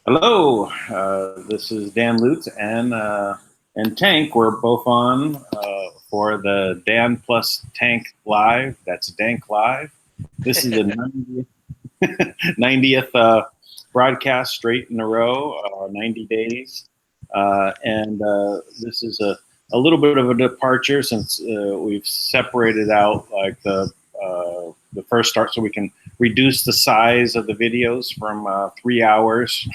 Hello, this is Dan Lutz and Tank. We're both on for the Dan plus Tank Live. That's DANK Live. This is the 90th broadcast straight in a row, 90 days. And this is a little bit of a departure since we've separated out like the first start so we can reduce the size of the videos from 3 hours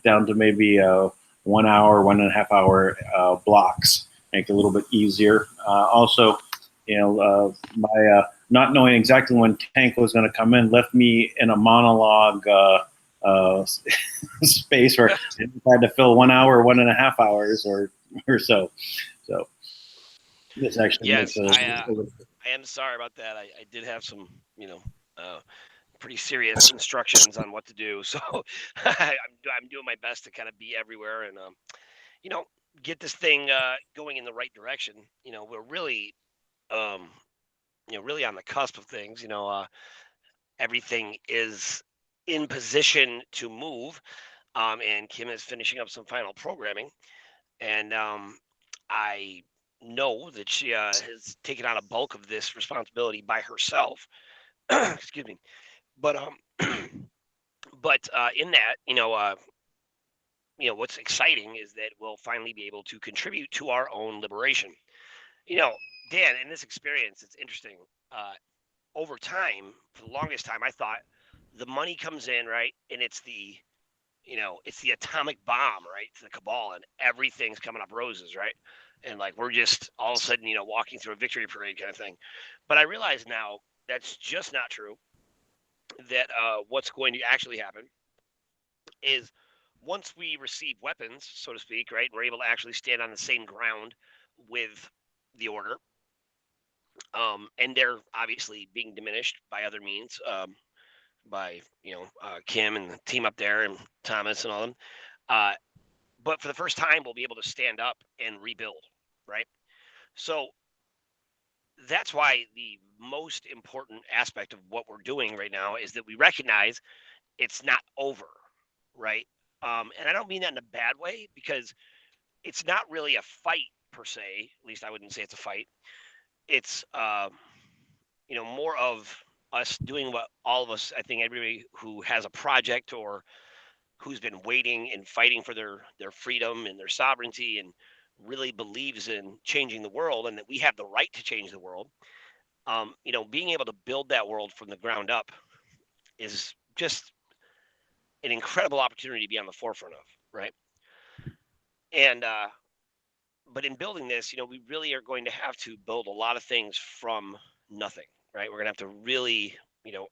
down to maybe 1 hour, 1.5 hour blocks, make it a little bit easier. Also, my not knowing exactly when Tank was going to come in left me in a monologue space where I had to fill 1 hour, 1.5 hours or so. So this actually Yes, I am sorry about that. I did have some, pretty serious instructions on what to do. So I'm doing my best to kind of be everywhere and, get this thing going in the right direction. We're really, really on the cusp of things. Everything is in position to move. And Kim is finishing up some final programming. And I know that she has taken on a bulk of this responsibility by herself. Excuse me. But in that, what's exciting is that we'll finally be able to contribute to our own liberation. Dan, in this experience, it's interesting. Over time, for the longest time, I thought the money comes in, right, and it's the atomic bomb, right, to the cabal, and everything's coming up roses, right, and like we're just all of a sudden, walking through a victory parade kind of thing. But I realize now that's just not true. That what's going to actually happen is once we receive weapons, so to speak, right, and we're able to actually stand on the same ground with the order, and they're obviously being diminished by other means, by Kim and the team up there and Thomas and all them. Uh, but for the first time, we'll be able to stand up and rebuild, right? So that's why the most important aspect of what we're doing right now is that we recognize it's not over, right? And I don't mean that in a bad way because it's not really a fight per se. At least I wouldn't say it's a fight. It's more of us doing what all of us, I think everybody who has a project or who's been waiting and fighting for their freedom and their sovereignty and really believes in changing the world and that we have the right to change the world. Being able to build that world from the ground up is just an incredible opportunity to be on the forefront of, right? And but in building this, we really are going to have to build a lot of things from nothing, right? We're going to have to really,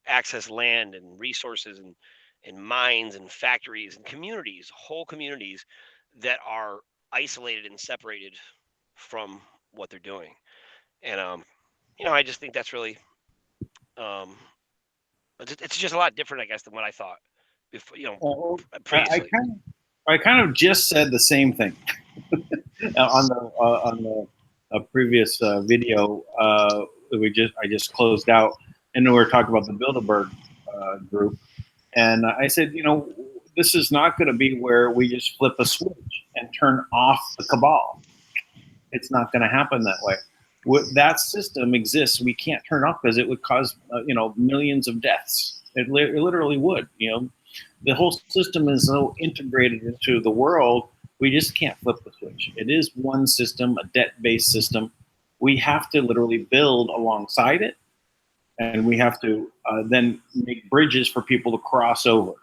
access land and resources and mines and factories and communities, whole communities that are isolated and separated from what they're doing. And I just think that's really um, it's just a lot different, I guess, than what I thought before, previously. I kind of just said the same thing on the previous video I just closed out, and we were talking about the Bilderberg group, and I said, this is not going to be where we just flip a switch and turn off the cabal. It's not going to happen that way. That system exists. We can't turn off because it would cause millions of deaths. It literally would. The whole system is so integrated into the world. We just can't flip the switch. It is one system, a debt-based system. We have to literally build alongside it, and we have to then make bridges for people to cross over,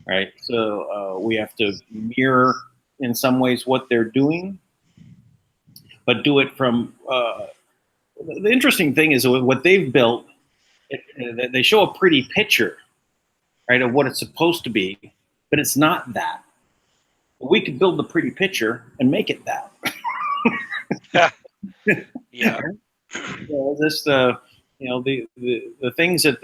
right? So we have to mirror, in some ways, what they're doing, but do it from the interesting thing is what they've built. They show a pretty picture, right, of what it's supposed to be, but it's not that. We could build the pretty picture and make it that. Yeah. This the things that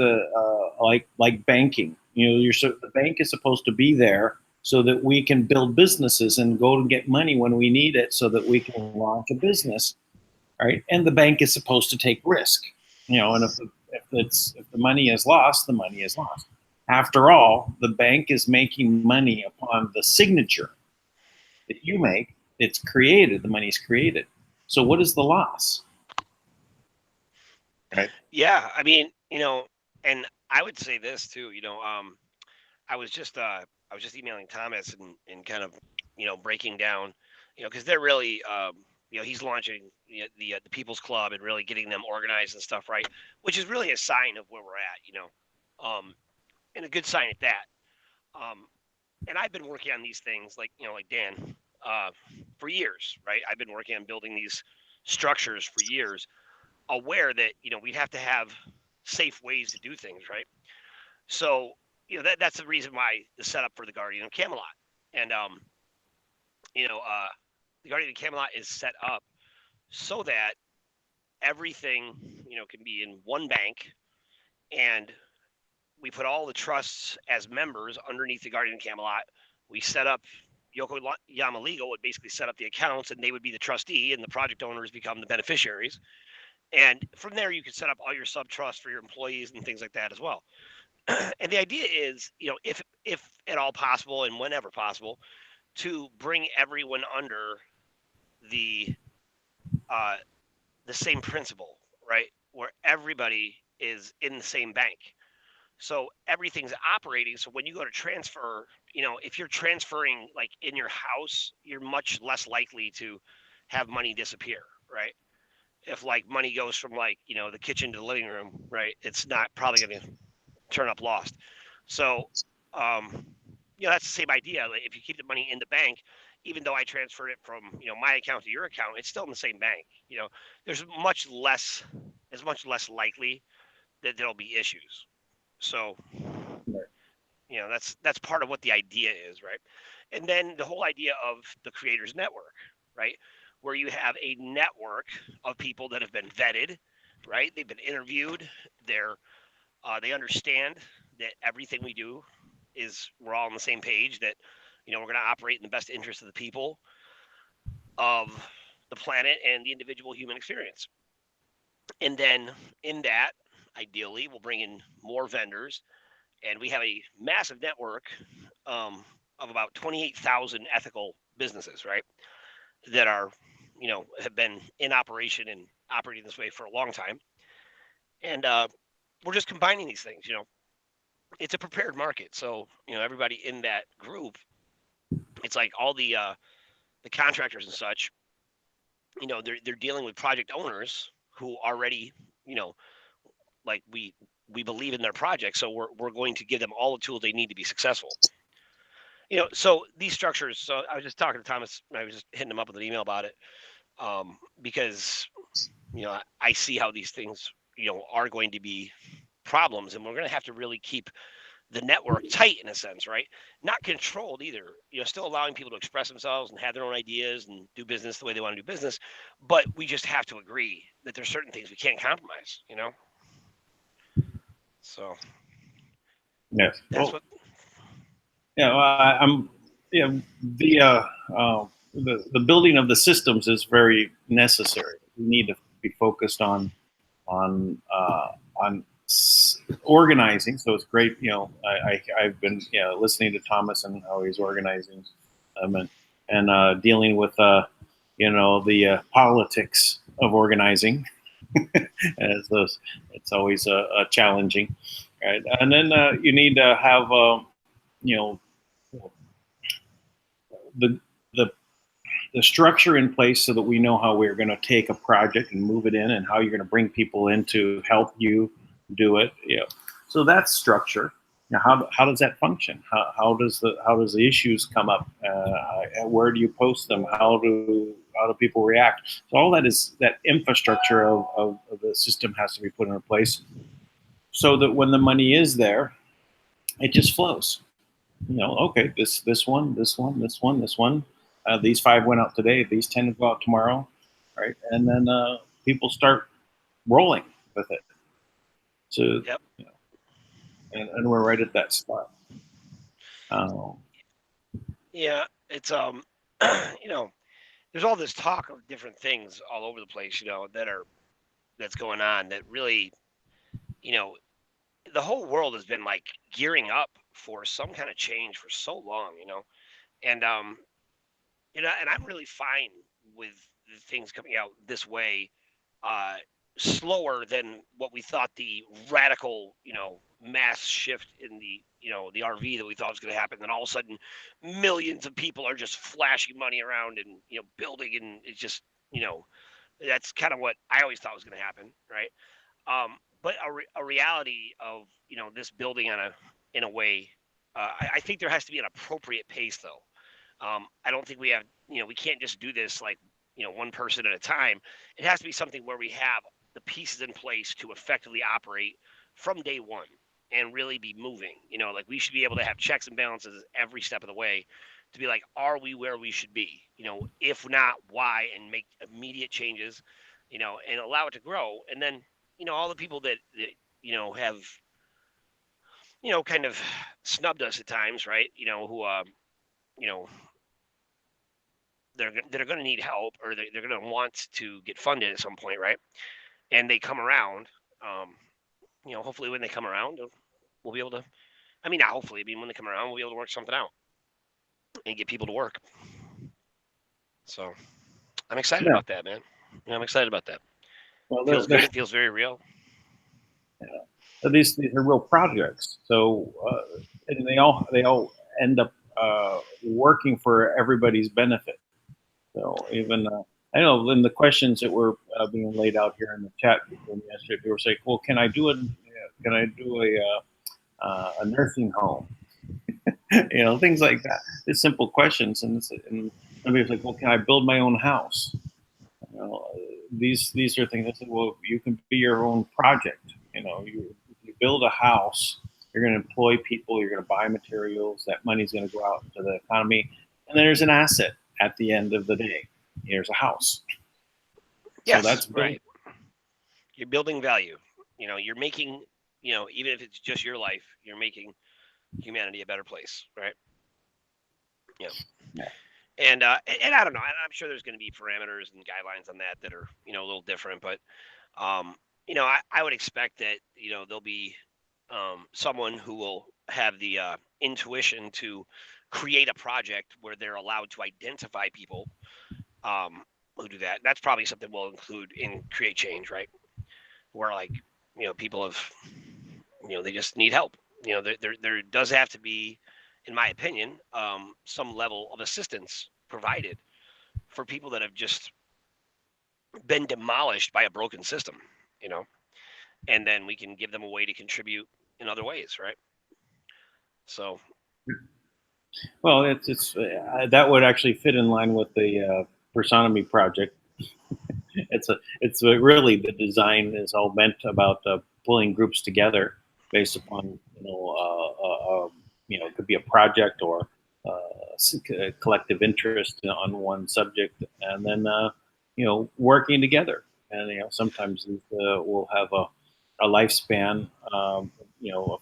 like banking. The bank is supposed to be there so that we can build businesses and go and get money when we need it, so that we can launch a business, right? And the bank is supposed to take risk, and if the money is lost, the money is lost. After all, the bank is making money upon the signature that you make. It's created. The money is created. So what is the loss? Right. Yeah, I mean, and I would say this too, I was just emailing Thomas and kind of breaking down, because they're really he's launching the People's Club and really getting them organized and stuff, right? Which is really a sign of where we're at, and a good sign at that. Um, and I've been working on these things like Dan, uh, for years, right? I've been working on building these structures for years, aware that we'd have to have safe ways to do things, right? So that's the reason why the setup for the Guardian of Camelot, and you know uh, the Guardian of Camelot is set up so that everything can be in one bank, and we put all the trusts as members underneath the Guardian of Camelot. We set up Yokoyama Legal would basically set up the accounts, and they would be the trustee, and the project owners become the beneficiaries. And from there, you can set up all your sub trusts for your employees and things like that as well. And the idea is, if at all possible and whenever possible, to bring everyone under the uh, the same principle, right? Where everybody is in the same bank. So everything's operating. So when you go to transfer, if you're transferring like in your house, you're much less likely to have money disappear, right? If like money goes from like, the kitchen to the living room, right? It's not probably going to turn up lost. So, um, that's the same idea. Like if you keep the money in the bank, even though I transferred it from my account to your account, it's still in the same bank. There's much less likely that there'll be issues. So, that's part of what the idea is, right? And then the whole idea of the creators network, right? Where you have a network of people that have been vetted, right? They've been interviewed. They understand that everything we do is we're all on the same page. That we're going to operate in the best interest of the people, of the planet, and the individual human experience. And then in that, ideally, we'll bring in more vendors, and we have a massive network of about 28,000 ethical businesses, right? That are, have been in operation and operating this way for a long time. And we're just combining these things. It's a prepared market, so everybody in that group, it's like all the contractors and such. They're dealing with project owners who already, like we believe in their project, so we're going to give them all the tools they need to be successful. So these structures. So I was just talking to Thomas. I was just hitting him up with an email about it, because I see how these things are going to be problems, and we're going to have to really keep the network tight in a sense, right? Not controlled either. Still allowing people to express themselves and have their own ideas and do business the way they want to do business, but we just have to agree that there's certain things we can't compromise. So Yes. that's what. Yeah. I'm. Yeah. The building of the systems is very necessary. We need to be focused on organizing. So it's great. I've been listening to Thomas and how he's organizing, and dealing with the politics of organizing. As those, it's always challenging, right? And then you need to have you know the the the structure in place so that we know how we're going to take a project and move it in, and how you're going to bring people in to help you do it. So that's structure. Now, how does that function? How does the issues come up? Where do you post them? How do people react? So all that infrastructure of the system has to be put into place so that when the money is there, it just flows. Okay, this one. These 5 went out today. These 10 will go out tomorrow, right? And then people start rolling with it. So, Yep. and we're right at that spot. Um, Yeah, it's there's all this talk of different things all over the place, that's going on that really, you know, the whole world has been like gearing up for some kind of change for so long, and and I'm really fine with the things coming out this way, uh, slower than what we thought the radical, mass shift in the RV that we thought was going to happen. Then all of a sudden, millions of people are just flashing money around and building, and it's just that's kind of what I always thought was going to happen, right? But a reality of this building in a way, I think there has to be an appropriate pace though. I don't think we have, we can't just do this like, one person at a time. It has to be something where we have the pieces in place to effectively operate from day one and really be moving. Like we should be able to have checks and balances every step of the way to be like, are we where we should be? If not, why? And make immediate changes, and allow it to grow. And then, all the people that have, kind of snubbed us at times, right? Who, you know, that are going to need help, or they're going to want to get funded at some point, right? And they come around. Um, hopefully when they come around, we'll be able to. I mean, not hopefully. I mean, when they come around, we'll be able to work something out and get people to work. So I'm excited Yeah. about that, man. I'm excited about that. Well, Feels good. It feels very real. Yeah. These are real projects. So and they all end up working for everybody's benefit. So even I know in the questions that were being laid out here in the chat yesterday, people were saying, "Well, can I do a nursing home?" Things like that. It's simple questions, and somebody's like, "Well, can I build my own house?" These are things. I said, "Well, you can be your own project. You build a house. You're going to employ people. You're going to buy materials. That money's going to go out into the economy, and then there's an asset at the end of the day. There's a house." Yes, so that's right. You're building value. You're making, even if it's just your life, you're making humanity a better place, right? Yeah. And I don't know. I'm sure there's going to be parameters and guidelines on that are a little different, but I would expect that there'll be someone who will have the intuition to create a project where they're allowed to identify people who do that. That's probably something we'll include in Create Change, right? Where like people have they just need help. There does have to be, in my opinion, some level of assistance provided for people that have just been demolished by a broken system, and then we can give them a way to contribute in other ways, right? So, well, it's that would actually fit in line with the Personomy project. Really the design is all meant about pulling groups together based upon it could be a project or a collective interest on one subject, and then working together. And sometimes we'll have a lifespan, a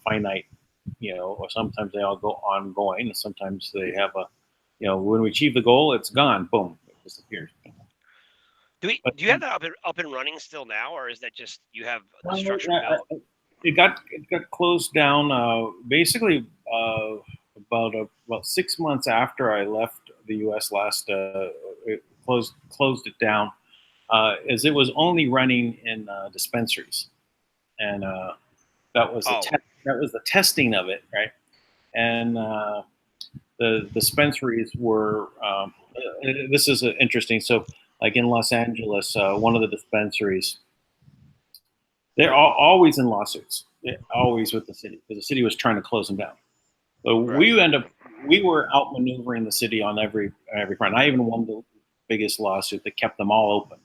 finite, or sometimes they all go ongoing. Sometimes they have when we achieve the goal, it's gone, boom, it disappears. do you have that up and running still now, or is that just you have the structure developed? It got closed down basically about 6 months after I left the U.S. last. It closed it down as it was only running in dispensaries, and that was that was the testing of it, right? And the dispensaries were. This is interesting. So, like in Los Angeles, one of the dispensaries. They're always in lawsuits, always with the city, because the city was trying to close them down. But Right. we were outmaneuvering the city on every front. I even won the biggest lawsuit that kept them all open.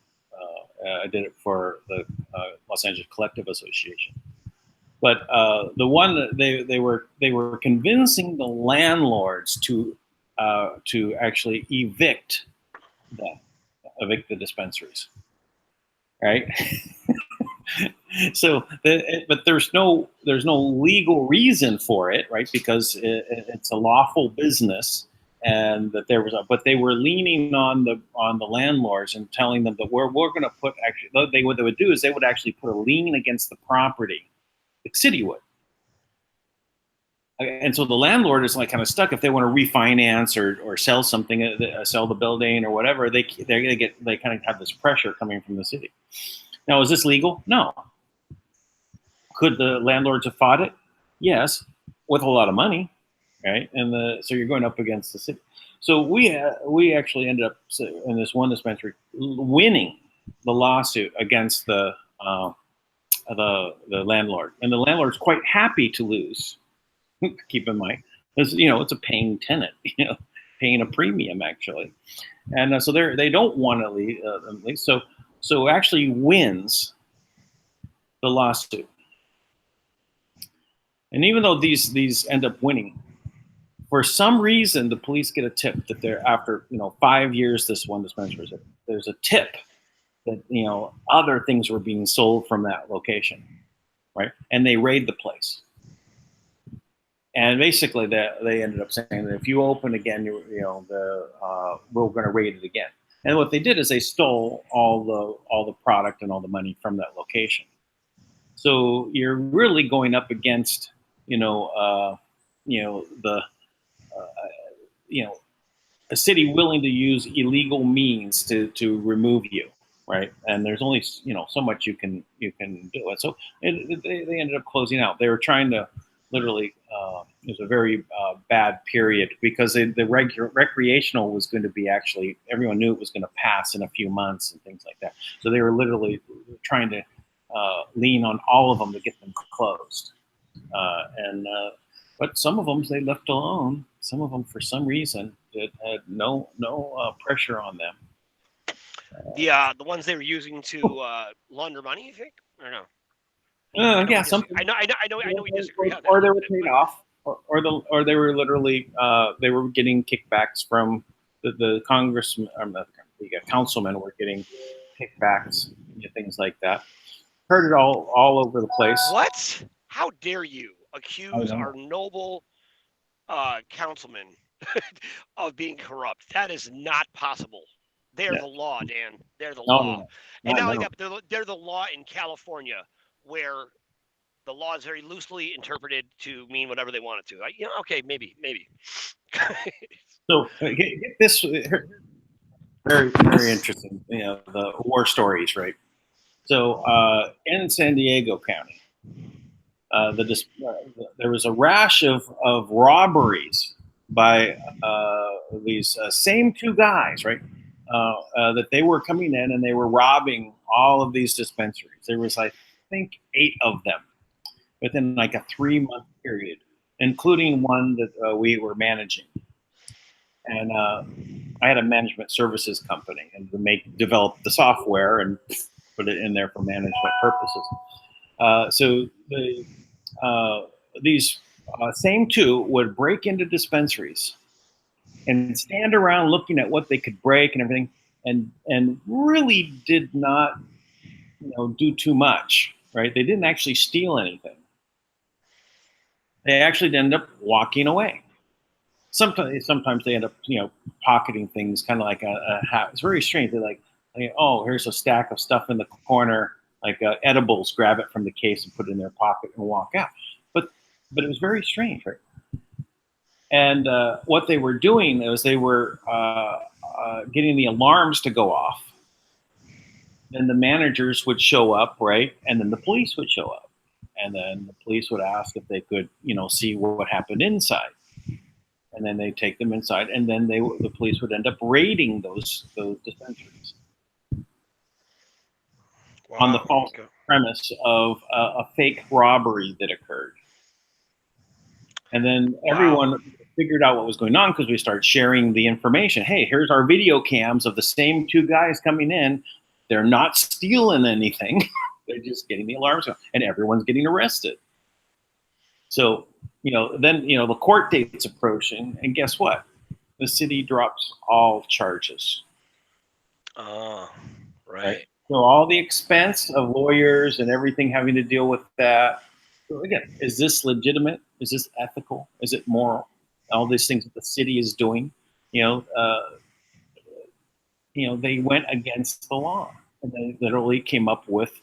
I did it for the Los Angeles Collective Association. But the one that they were convincing the landlords to actually evict the dispensaries, right? But there's no legal reason for it, right? Because it's a lawful business, and that but they were leaning on the landlords and telling them that we're going to put what they would do is they would actually put a lien against the property. The city would. and so the landlord is like kind of stuck if they want to refinance or sell something, sell the building or whatever. They kind of have this pressure coming from the city. Now, is this legal? No. Could the landlords have fought it? Yes, with a lot of money, right? And so you're going up against the city. So we actually ended up in this one dispensary winning the lawsuit against the landlord, and the landlord's quite happy to lose. Keep in mind, because it's a paying tenant, paying a premium actually, and so they don't want to leave. So actually wins the lawsuit, and even though these end up winning, for some reason the police get a tip that they're after 5 years. This one dispensary, there's a tip that other things were being sold from that location, right? And they raid the place. And basically, they ended up saying that if you open again, we're going to raid it again. And what they did is they stole all the product and all the money from that location. So you're really going up against the a city willing to use illegal means to remove you, right? And there's only so much you can do it. So they ended up closing out. They were trying to literally. It was a very bad period because the recreational was going to be everyone knew it was going to pass in a few months and things like that. So they were literally trying to lean on all of them to get them closed. But some of them they left alone. Some of them, for some reason, it had no pressure on them. The ones they were using to launder money, you think, or no? Yeah, something. I know we disagree on that. Or they were paid off, or they were literally they were getting kickbacks from the congressman, the councilmen were getting kickbacks, things like that. Heard it all over the place. What? How dare you accuse our noble councilmen of being corrupt? That is not possible. They're the law, Dan. They're the law. And not only that, but they're the law in California, where the law is very loosely interpreted to mean whatever they want it to. Okay, maybe. So get this very, very interesting. The war stories, right? So in San Diego County, there was a rash of robberies by these same two guys, right? That they were coming in and they were robbing all of these dispensaries. There was, I think, 8 of them within like a 3-month period, including one that we were managing. And I had a management services company and develop the software and put it in there for management purposes. So these same two would break into dispensaries and stand around looking at what they could break and everything, and really did not do too much, right? They didn't actually steal anything. They actually end up walking away. Sometimes they end up pocketing things, kind of like a hat. It's very strange. They're like, oh, here's a stack of stuff in the corner, like edibles. Grab it from the case and put it in their pocket and walk out. But it was very strange, right? And what they were doing is they were getting the alarms to go off. Then the managers would show up, right? And then the police would show up. And then the police would ask if they could, see what happened inside. And then they take them inside, and then the police would end up raiding those dispensaries. Wow. On the false premise of a fake robbery that occurred. And then everyone figured out what was going on because we started sharing the information. Hey, here's our video cams of the same 2 guys coming in. They're not stealing anything. They're just getting the alarms on, and everyone's getting arrested. So, then, the court date's approaching, and guess what? The city drops all charges. Oh, right. So all the expense of lawyers and everything having to deal with that. So again, is this legitimate? Is this ethical? Is it moral? All these things that the city is doing, they went against the law, and they literally came up with,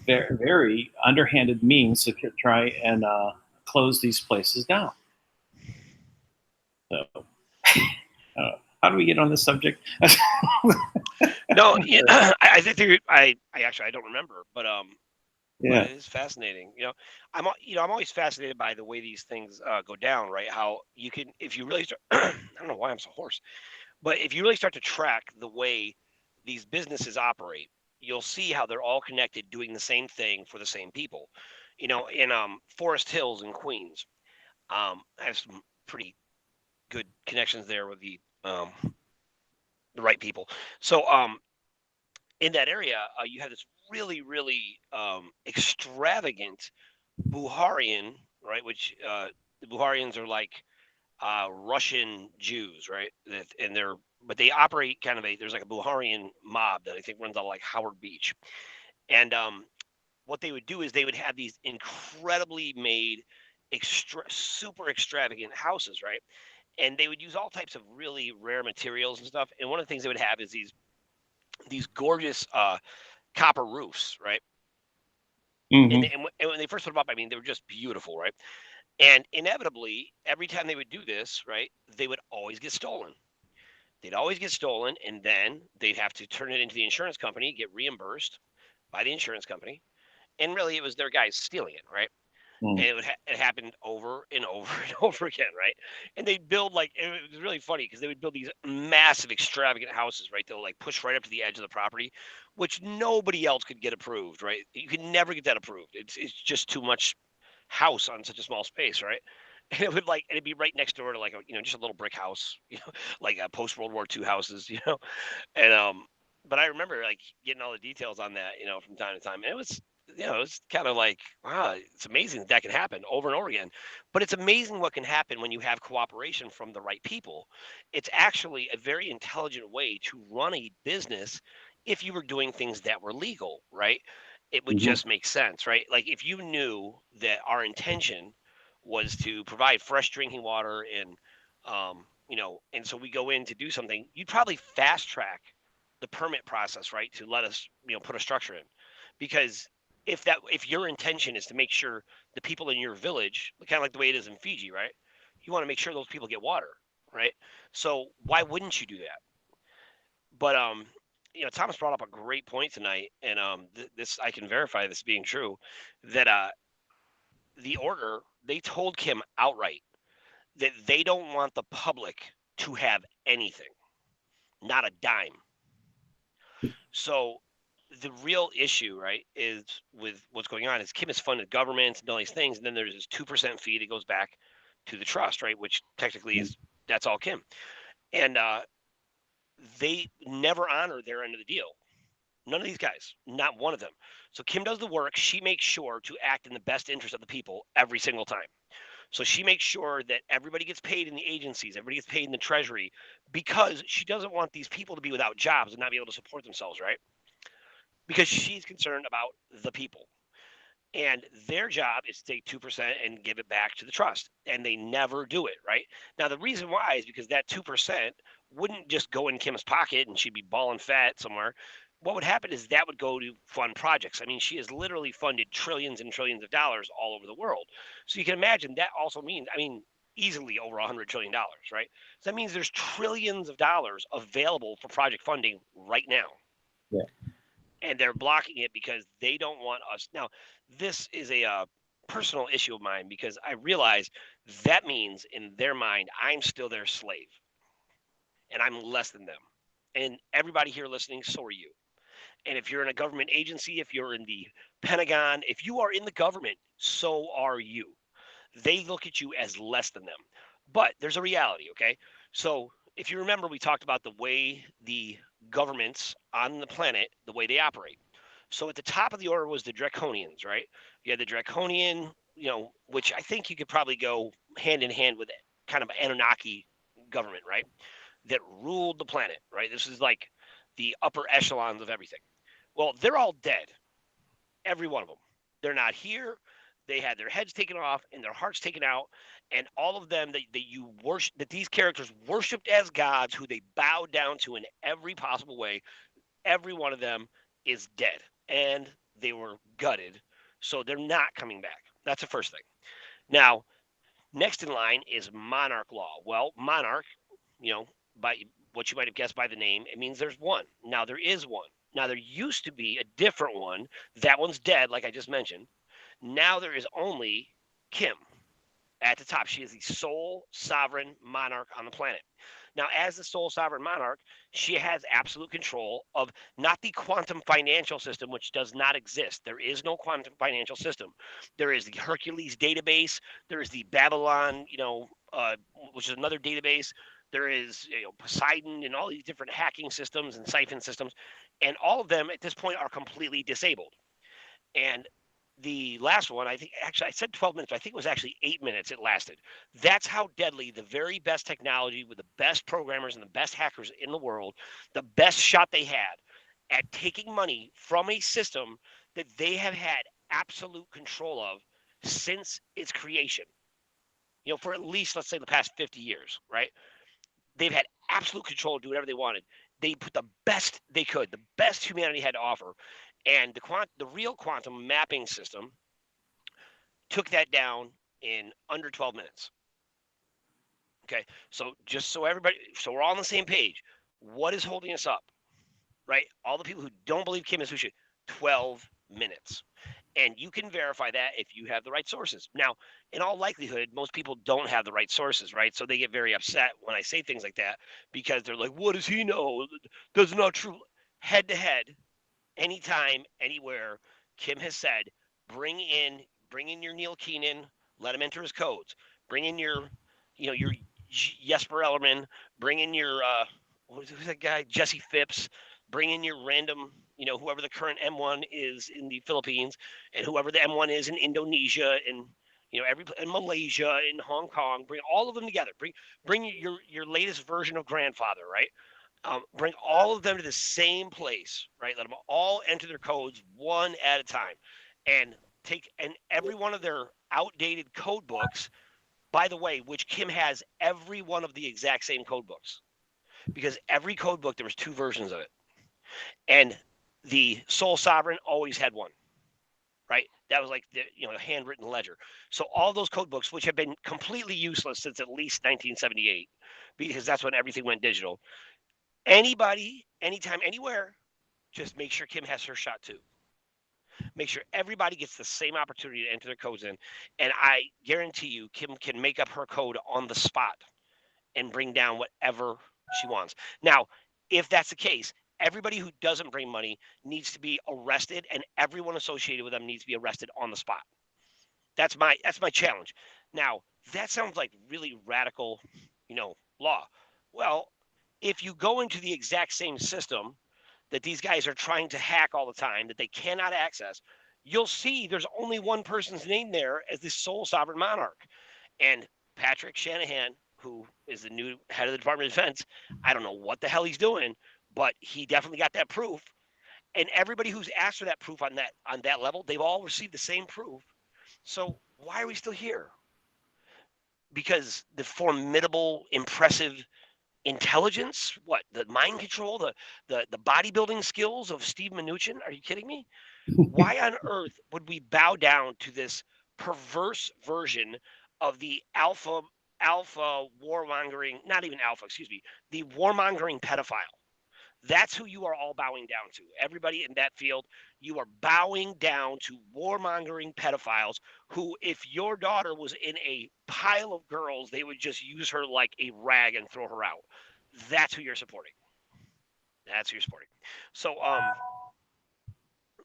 very, very underhanded means to try and close these places down. So, how do we get on this subject? No, yeah, I think I actually I don't remember, but Yeah. it is fascinating. I'm always fascinated by the way these things go down, right? How you can, if you really start, I don't know why I'm so hoarse, but if you really start to track the way these businesses operate, you'll see how they're all connected, doing the same thing for the same people. In Forest Hills in Queens, I have some pretty good connections there with the right people. So in that area, you have this really, really extravagant Buharian, right? Which the Buharians are like Russian Jews, right? But they operate kind of there's like a Buharian mob that I think runs out of like Howard Beach, and what they would do is they would have these incredibly made, super extravagant houses, right? And they would use all types of really rare materials and stuff. And one of the things they would have is these gorgeous copper roofs, right? Mm-hmm. And when they first put them up, I mean, they were just beautiful, right? And inevitably, every time they would do this, right, they would always get stolen. They'd always get stolen, and then they'd have to turn it into the insurance company, get reimbursed by the insurance company. And really, it was their guys stealing it, right? Mm-hmm. And it happened over and over and over again, right? And they'd build it was really funny because they would build these massive, extravagant houses, right? They'll like push right up to the edge of the property, which nobody else could get approved, right? You could never get that approved. It's just too much house on such a small space, right? And it'd be right next door to like just a little brick house, like post World War II houses, and but I remember like getting all the details on that, from time to time, and it was kind of like, wow, it's amazing that can happen over and over again. But it's amazing what can happen when you have cooperation from the right people. It's actually a very intelligent way to run a business if you were doing things that were legal, right? It would Mm-hmm. just make sense, right? Like if you knew that our intention was to provide fresh drinking water and so we go in to do something, you'd probably fast track the permit process, right, to let us, put a structure in. Because if your intention is to make sure the people in your village, kind of like the way it is in Fiji, right, you want to make sure those people get water, right? So why wouldn't you do that? But Thomas brought up a great point tonight, and this I can verify this being true, that the order, they told Kim outright that they don't want the public to have anything, not a dime. So the real issue, right, is with what's going on is Kim has funded government and all these things, and then there's this 2% fee that goes back to the trust, right, which technically is that's all Kim, and they never honor their end of the deal. None of these guys, not one of them. So Kim does the work. She makes sure to act in the best interest of the people every single time. So she makes sure that everybody gets paid in the agencies, everybody gets paid in the treasury, because she doesn't want these people to be without jobs and not be able to support themselves, right? Because she's concerned about the people. And their job is to take 2% and give it back to the trust. And they never do it, right? Now, the reason why is because that 2% wouldn't just go in Kim's pocket and she'd be balling fat somewhere. What would happen is that would go to fund projects. I mean, she has literally funded trillions and trillions of dollars all over the world. So you can imagine that also means, I mean, easily over $100 trillion, right? So that means there's trillions of dollars available for project funding right now. Yeah. And they're blocking it because they don't want us. Now, this is a personal issue of mine because I realize that means in their mind, I'm still their slave and I'm less than them. And everybody here listening, so are you. And if you're in a government agency, if you're in the Pentagon, if you are in the government, so are you. They look at you as less than them. But there's a reality, okay? So if you remember, we talked about the way the governments on the planet, the way they operate. So at the top of the order was the draconians, right? You had the draconian, which I think you could probably go hand in hand with kind of Anunnaki government, right? That ruled the planet, right? This is like the upper echelons of everything. Well, they're all dead, every one of them. They're not here. They had their heads taken off and their hearts taken out, and all of them that you worship, that these characters worshipped as gods, who they bowed down to in every possible way. Every one of them is dead, and they were gutted, so they're not coming back. That's the first thing. Now, next in line is monarch law. Well, monarch, by what you might have guessed by the name, it means there's one. Now there is one. Now there used to be a different one. That one's dead, like I just mentioned. Now there is only Kim at the top. She is the sole sovereign monarch on the planet. Now, as the sole sovereign monarch, she has absolute control of not the quantum financial system, which does not exist. There is no quantum financial system. There is the Hercules database. There is the Babylon, which is another database. There is Poseidon and all these different hacking systems and siphon systems, and all of them at this point are completely disabled. And the last one, I think actually I said 12 minutes, but I think it was actually 8 minutes it lasted. That's how deadly the very best technology with the best programmers and the best hackers in the world, the best shot they had at taking money from a system that they have had absolute control of since its creation. For at least, let's say, the past 50 years, right? They've had absolute control to do whatever they wanted. They put the best they could, the best humanity had to offer, and the real quantum mapping system took that down in under 12 minutes. Okay, so just so we're all on the same page. What is holding us up, right? All the people who don't believe Kim is who should 12 minutes. And you can verify that if you have the right sources. Now, in all likelihood, most people don't have the right sources, right? So they get very upset when I say things like that because they're like, what does he know? That's not true. Head to head, anytime, anywhere, Kim has said, bring in your Neil Keenan, let him enter his codes. Bring in your Jesper Ellerman, bring in your who's that guy? Jesse Phipps, bring in your random, whoever the current M1 is in the Philippines, and whoever the M1 is in Indonesia, and in Malaysia, in Hong Kong. Bring all of them together. Bring your latest version of grandfather, right? Bring all of them to the same place, right? Let them all enter their codes one at a time, and every one of their outdated code books. By the way, which Kim has every one of the exact same code books, because every code book there was two versions of it, and the sole sovereign always had one, right? That was like the handwritten ledger. So all those code books, which have been completely useless since at least 1978, because that's when everything went digital. Anybody, anytime, anywhere, just make sure Kim has her shot too. Make sure everybody gets the same opportunity to enter their codes in. And I guarantee you, Kim can make up her code on the spot and bring down whatever she wants. Now, if that's the case, everybody who doesn't bring money needs to be arrested, and everyone associated with them needs to be arrested on the spot. That's my challenge. Now, that sounds like really radical, law. Well, if you go into the exact same system that these guys are trying to hack all the time that they cannot access, you'll see there's only one person's name there as the sole sovereign monarch. And Patrick Shanahan, who is the new head of the Department of Defense, I don't know what the hell he's doing, but he definitely got that proof. And everybody who's asked for that proof on that level, they've all received the same proof. So why are we still here? Because the formidable, impressive intelligence, what, the mind control, the bodybuilding skills of Steve Mnuchin? Are you kidding me? Why on earth would we bow down to this perverse version of the alpha warmongering, not even alpha, excuse me, the warmongering pedophile? That's who you are all bowing down to. Everybody in that field, you are bowing down to warmongering pedophiles who, if your daughter was in a pile of girls, they would just use her like a rag and throw her out. That's who you're supporting. That's who you're supporting. So,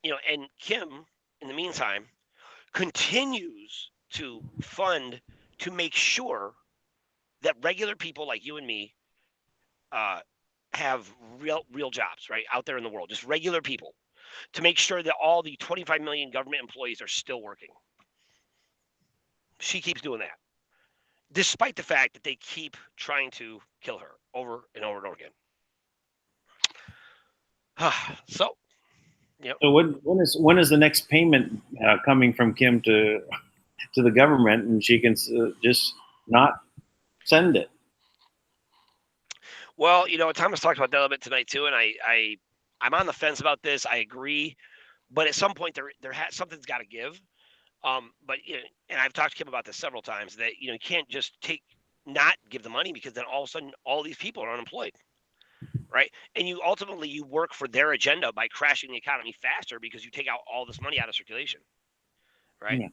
and Kim, in the meantime, continues to fund to make sure that regular people like you and me have real jobs, right, out there in the world, just regular people, to make sure that all the 25 million government employees are still working. She keeps doing that, despite the fact that they keep trying to kill her over and over and over again. So, So when is the next payment coming from Kim to the government, and she can just not send it? Well, Thomas talked about that a little bit tonight too, and I'm on the fence about this. I agree, but at some point something's got to give. But and I've talked to Kim about this several times that you can't just not give the money because then all of a sudden all these people are unemployed, right? And you ultimately you work for their agenda by crashing the economy faster because you take out all this money out of circulation, right? Yeah.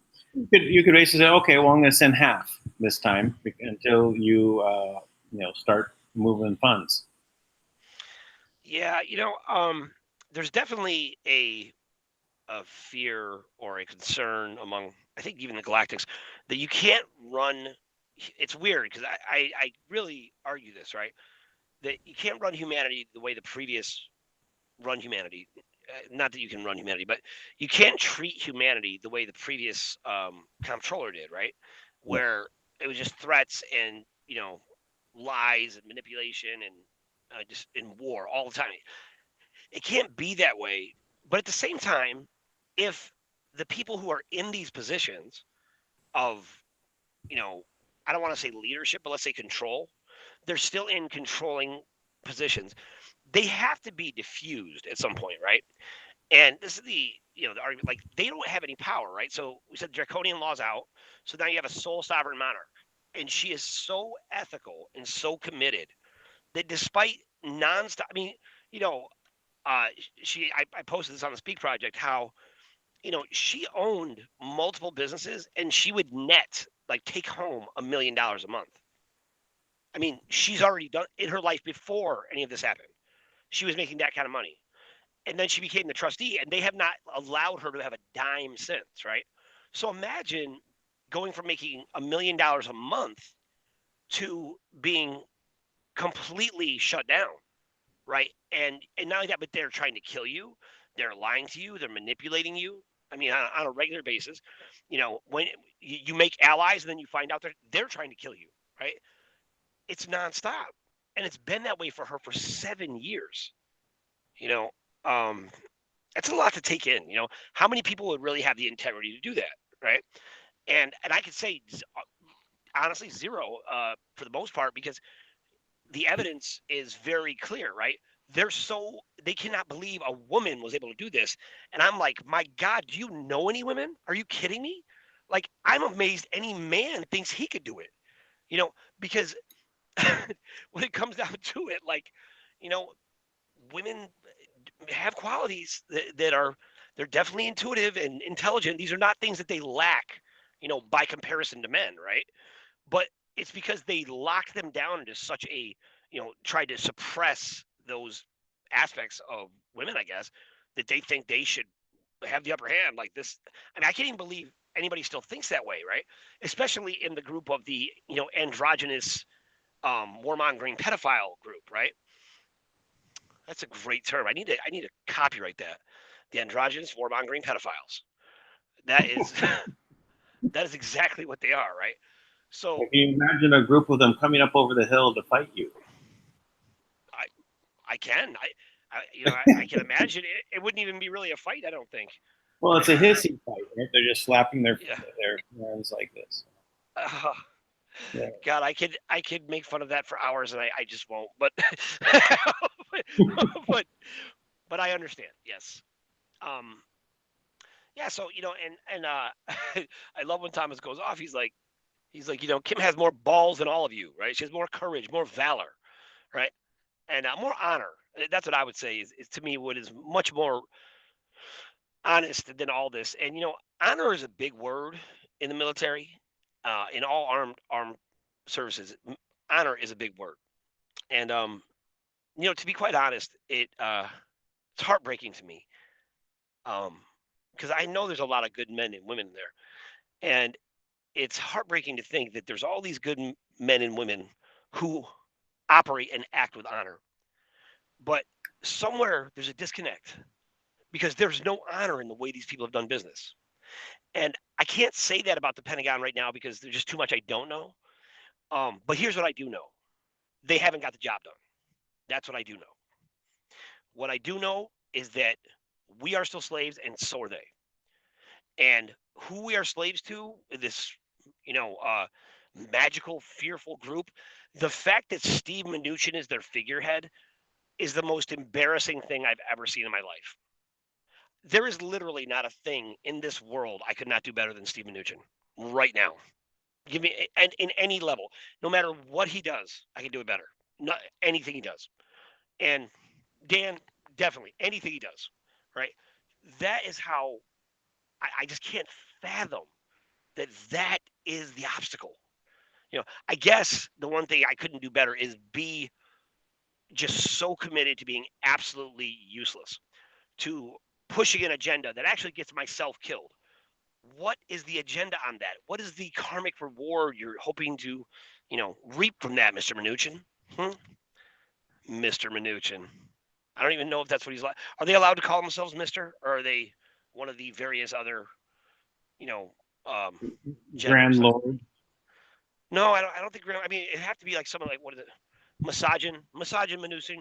You could basically say, okay, well, I'm going to send half this time until you start moving funds. Yeah, there's definitely a fear or a concern among I think even the Galactics that you can't run. It's weird because I really argue this, right? That you can't run humanity the way the previous run humanity. Not that you can run humanity, but you can't treat humanity the way the previous comptroller did, right? Yeah. Where it was just threats and lies and manipulation and just in war all the time. It can't be that way. But at the same time, if the people who are in these positions of, you know, I don't want to say leadership, but let's say control, they're still in controlling positions. They have to be diffused at some point, right? And this is the argument, like they don't have any power, right? So we said draconian laws out. So now you have a sole sovereign monarch. And she is so ethical and so committed that despite nonstop, I mean, you know, I posted this on the Speak Project how she owned multiple businesses and she would like take home $1 million a month. I mean, she's already done in her life before any of this happened. She was making that kind of money. And then she became the trustee and they have not allowed her to have a dime since, right? So imagine going from making $1 million a month to being completely shut down, right? And not only that, but they're trying to kill you. They're lying to you. They're manipulating you. I mean, on a regular basis, when you make allies and then you find out they're trying to kill you, right? It's nonstop, and it's been that way for her for 7 years. You know, um, that's a lot to take in. How many people would really have the integrity to do that, right? And I could say honestly zero for the most part because the evidence is very clear, right? They cannot believe a woman was able to do this. And I'm like, my God, do you know any women? Are you kidding me? Like, I'm amazed any man thinks he could do it, because when it comes down to it, like, you know, women have qualities that are they're definitely intuitive and intelligent. These are not things that they lack, by comparison to men, right? But it's because they locked them down into such a tried to suppress those aspects of women, I guess, that they think they should have the upper hand like this. I mean, I can't even believe anybody still thinks that way, right? Especially in the group of the androgynous warmongering pedophile group, right? That's a great term. I need to copyright that. The androgynous warmongering pedophiles. That is that is exactly what they are, right? So Can you imagine a group of them coming up over the hill to fight you? I I can. I can imagine it wouldn't even be really a fight, I don't think. Well, it's a hissy fight, right? They're just slapping their Yeah. their hands like this. Uh, Yeah. God, I could make fun of that for hours and I just won't. But but but I understand. Yes. Um yeah, so and I love when Thomas goes off. He's like, Kim has more balls than all of you, right? She has more courage, more valor, right? And more honor. That's what I would say is to me what is much more honest than all this. And honor is a big word in the military, in all armed services. Honor is a big word, and to be quite honest, it's heartbreaking to me, because I know there's a lot of good men and women there, and it's heartbreaking to think that there's all these good men and women who operate and act with honor, but somewhere there's a disconnect because there's no honor in the way these people have done business. And I can't say that about the Pentagon right now because there's just too much I don't know. But here's what I do know: they haven't got the job done. That's what I do know. What I do know is that we are still slaves, and so are they. And who we are slaves to, this, you know, uh, magical, fearful group. The fact that Steve Mnuchin is their figurehead is the most embarrassing thing I've ever seen in my life. there is literally not a thing in this world I could not do better than Steve Mnuchin right now. Give me and in any level, no matter what he does, I can do it better. Not anything he does. And Dan, definitely anything he does, right? That is how I just can't fathom that is the obstacle. I guess the one thing I couldn't do better is be just so committed to being absolutely useless, to pushing an agenda that actually gets myself killed. What is the agenda on that? What is the karmic reward you're hoping to, reap from that, Mr. Mnuchin? Hmm? Mr. Mnuchin. I don't even know if that's what he's like. Are they allowed to call themselves Mr. or are they one of the various other, you know, genders? Grand Lord. No, I don't think. I mean, it have to be like something like what is it? Misogyn, Mnuchin.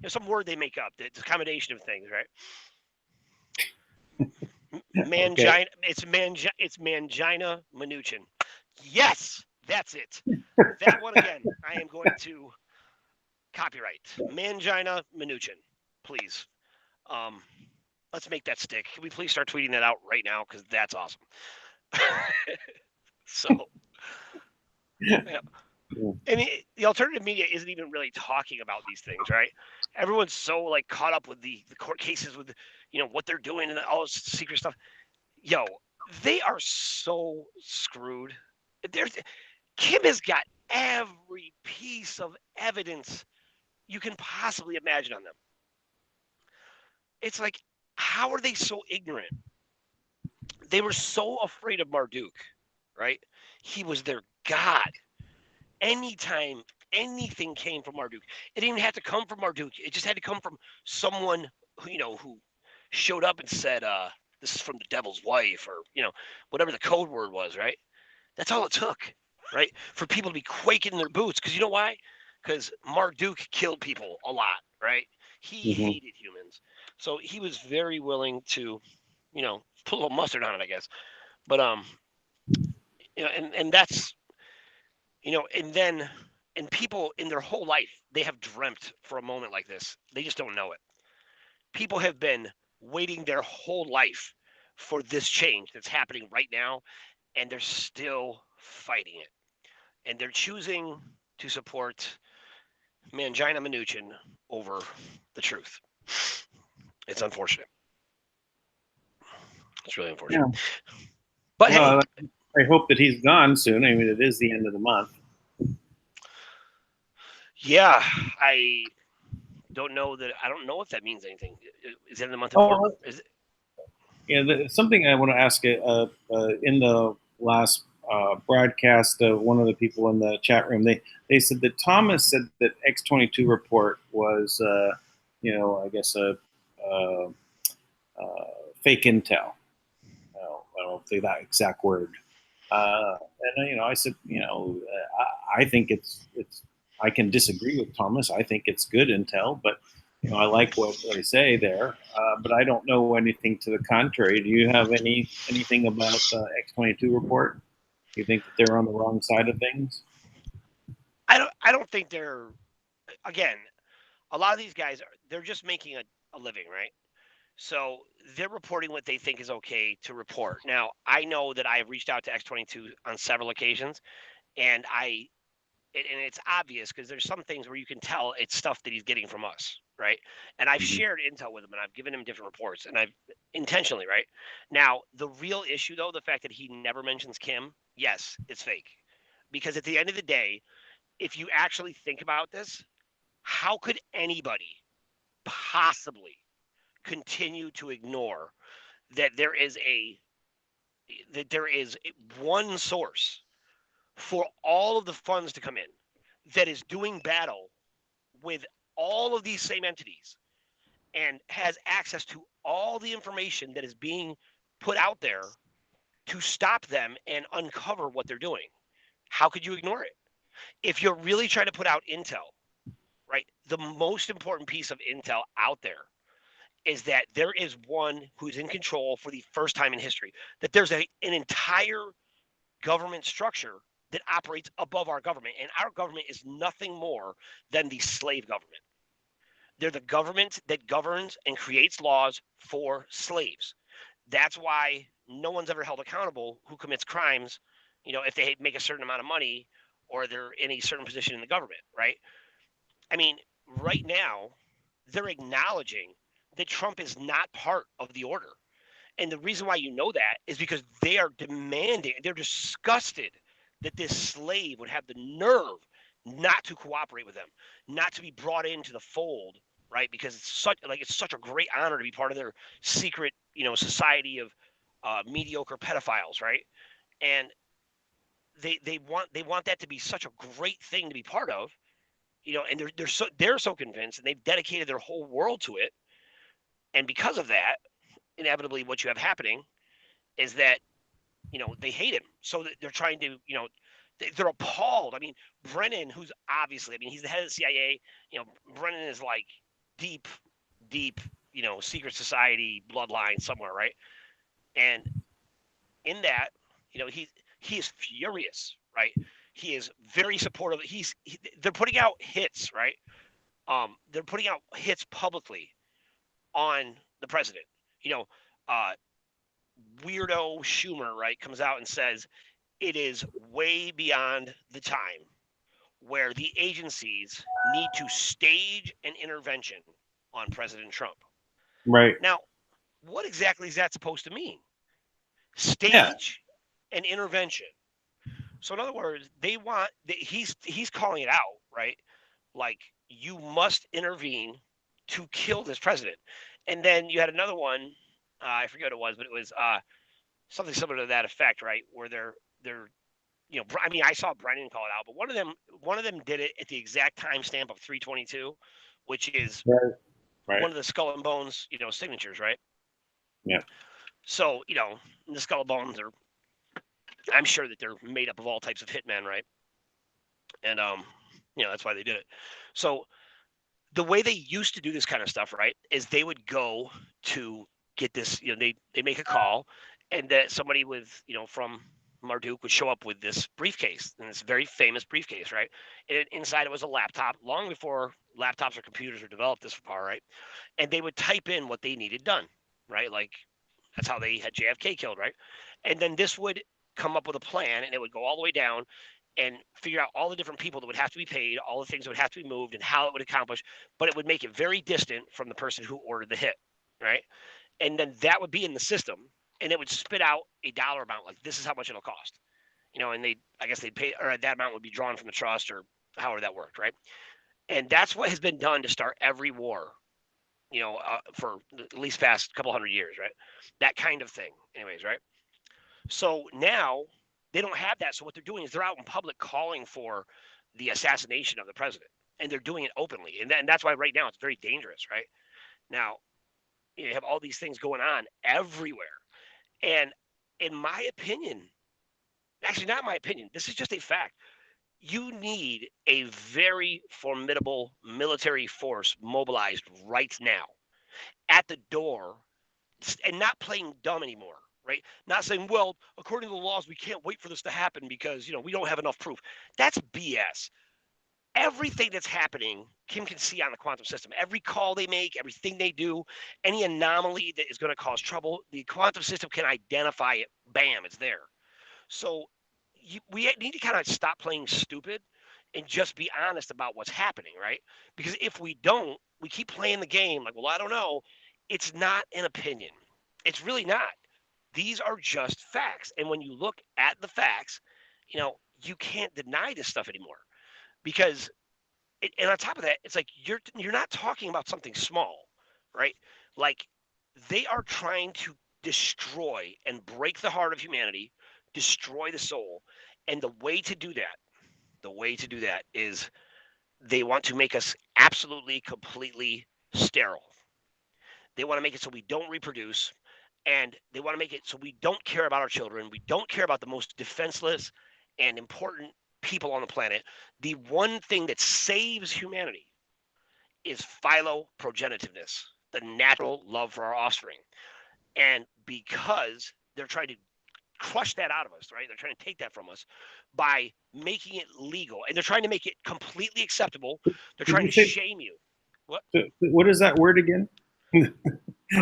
Some word they make up. It's a combination of things, right? Okay. Mangina. It's Mangina Mnuchin. Yes, that's it. That one again. I am going to copyright Mangina Mnuchin, please. Um, let's make that stick. Can we please start tweeting that out right now? Because that's awesome. So, yeah. And the alternative media isn't even really talking about these things, right? Everyone's so like caught up with the court cases with what they're doing and all this secret stuff. Yo, they are so screwed. There's Kim has got every piece of evidence you can possibly imagine on them. It's like, how are they so ignorant? They were so afraid of Marduk, right? He was their god. Anytime anything came from Marduk, it didn't even have to come from Marduk. It just had to come from someone who showed up and said, "This is from the devil's wife," or whatever the code word was, right? That's all it took, right? For people to be quaking in their boots. Because you know why? Because Marduk killed people a lot, right? He Mm-hmm. hated humans. So he was very willing to, put a little mustard on it, I guess. But and that's and people in their whole life, they have dreamt for a moment like this. They just don't know it. People have been waiting their whole life for this change that's happening right now, and they're still fighting it. And they're choosing to support Mangina Mnuchin over the truth. It's unfortunate. It's really unfortunate. Yeah. But hey, Well, I hope that he's gone soon. I mean, it is the end of the month. yeah, I don't know that. I don't know if that means anything. Is the end of the month important? Oh, Is it? yeah. Something I want to ask you. In the last broadcast, one of the people in the chat room, they said that Thomas said that X-22 report was, I guess uh, uh, fake intel. I don't say that exact word. And I said, I think it's. I can disagree with Thomas. I think it's good intel, but I like what they say there. But I don't know anything to the contrary. Do you have anything about the X-22 report? Do you think that they're on the wrong side of things? I don't think they're. Again, a lot of these guys they're just making a living, right? So they're reporting what they think is okay to report. Now, I know that I have reached out to X-22 on several occasions, and and it's obvious because there's some things where you can tell it's stuff that he's getting from us, right? And I've Mm-hmm. shared intel with him, and I've given him different reports, and I've intentionally, right? Now, the real issue, though, the fact that he never mentions Kim, yes, it's fake. Because at the end of the day, if you actually think about this, how could anybody possibly continue to ignore that there is one source for all of the funds to come in that is doing battle with all of these same entities and has access to all the information that is being put out there to stop them and uncover what they're doing? How could you ignore it? If you're really trying to put out intel, right? The most important piece of intel out there is that there is one who's in control for the first time in history, that there's an entire government structure that operates above our government. And our government is nothing more than the slave government. They're the government that governs and creates laws for slaves. That's why no one's ever held accountable who commits crimes, if they make a certain amount of money or they're in a certain position in the government, right? I mean, right now, they're acknowledging that Trump is not part of the order. And the reason why you know that is because they are demanding, they're disgusted that this slave would have the nerve not to cooperate with them, not to be brought into the fold, right? Because it's such a great honor to be part of their secret, society of mediocre pedophiles, right? And they want that to be such a great thing to be part of, and they're so convinced, and they've dedicated their whole world to it. And because of that, inevitably, what you have happening is that they hate him, so they're trying to they're appalled. I mean, Brennan, who's obviously, I mean, he's the head of the CIA. Brennan is like deep, deep, secret society bloodline somewhere, right? And in that, he is furious, right? He is very supportive. They're putting out hits, right? They're putting out hits publicly on the president. You know, uh, Weirdo Schumer, right, comes out and says it is way beyond the time where the agencies need to stage an intervention on President Trump. Right. Now, what exactly is that supposed to mean? Yeah. Stage an intervention. So in other words, he's calling it out, right? Like, you must intervene to kill this president. And then you had another one, I forget what it was, but it was something similar to that effect, right? Where they're I mean, I saw Brennan call it out, but one of them did it at the exact timestamp of 322, which is Right. Right. one of the Skull and Bones, signatures, right? Yeah. So, the Skull and Bones are, I'm sure that they're made up of all types of hitmen, right? And that's why they did it. So the way they used to do this kind of stuff, right, is they would go to get this, they make a call, and that somebody with, from Marduk would show up with this briefcase, and this very famous briefcase, right? And inside it was a laptop, long before laptops or computers were developed this far, right? And they would type in what they needed done, right? Like, that's how they had JFK killed, right? And then this would come up with a plan, and it would go all the way down and figure out all the different people that would have to be paid, all the things that would have to be moved, and how it would accomplish. But it would make it very distant from the person who ordered the hit, right? And then that would be in the system, and it would spit out a dollar amount, like, this is how much it'll cost, and I guess they'd pay, or that amount would be drawn from the trust, or however that worked, right? And that's what has been done to start every war, for at least past couple hundred years, right? That kind of thing, anyways, right? So now they don't have that. So what they're doing is they're out in public calling for the assassination of the president, and they're doing it openly. And that's why right now it's very dangerous, right? Now, you have all these things going on everywhere. And in my opinion, actually not my opinion, this is just a fact. You need a very formidable military force mobilized right now at the door, and not playing dumb anymore, right? Not saying, well, according to the laws, we can't wait for this to happen because, we don't have enough proof. That's BS. Everything that's happening, Kim can see on the quantum system. Every call they make, everything they do, any anomaly that is going to cause trouble, the quantum system can identify it. Bam, it's there. So we need to kind of stop playing stupid and just be honest about what's happening, right? Because if we don't, we keep playing the game like, well, I don't know. It's not an opinion. It's really not. These are just facts. And when you look at the facts, you can't deny this stuff anymore, because and on top of that, it's like you're not talking about something small, right? Like, they are trying to destroy and break the heart of humanity, destroy the soul. And the way to do that is they want to make us absolutely, completely sterile. They want to make it so we don't reproduce, and they want to make it so we don't care about our children. We don't care about the most defenseless and important people on the planet. The one thing that saves humanity is philoprogenitiveness, the natural love for our offspring. And because they're trying to crush that out of us, right? They're trying to take that from us by making it legal, and they're trying to make it completely acceptable. They're Did trying you to say shame you. What? What is that word again? And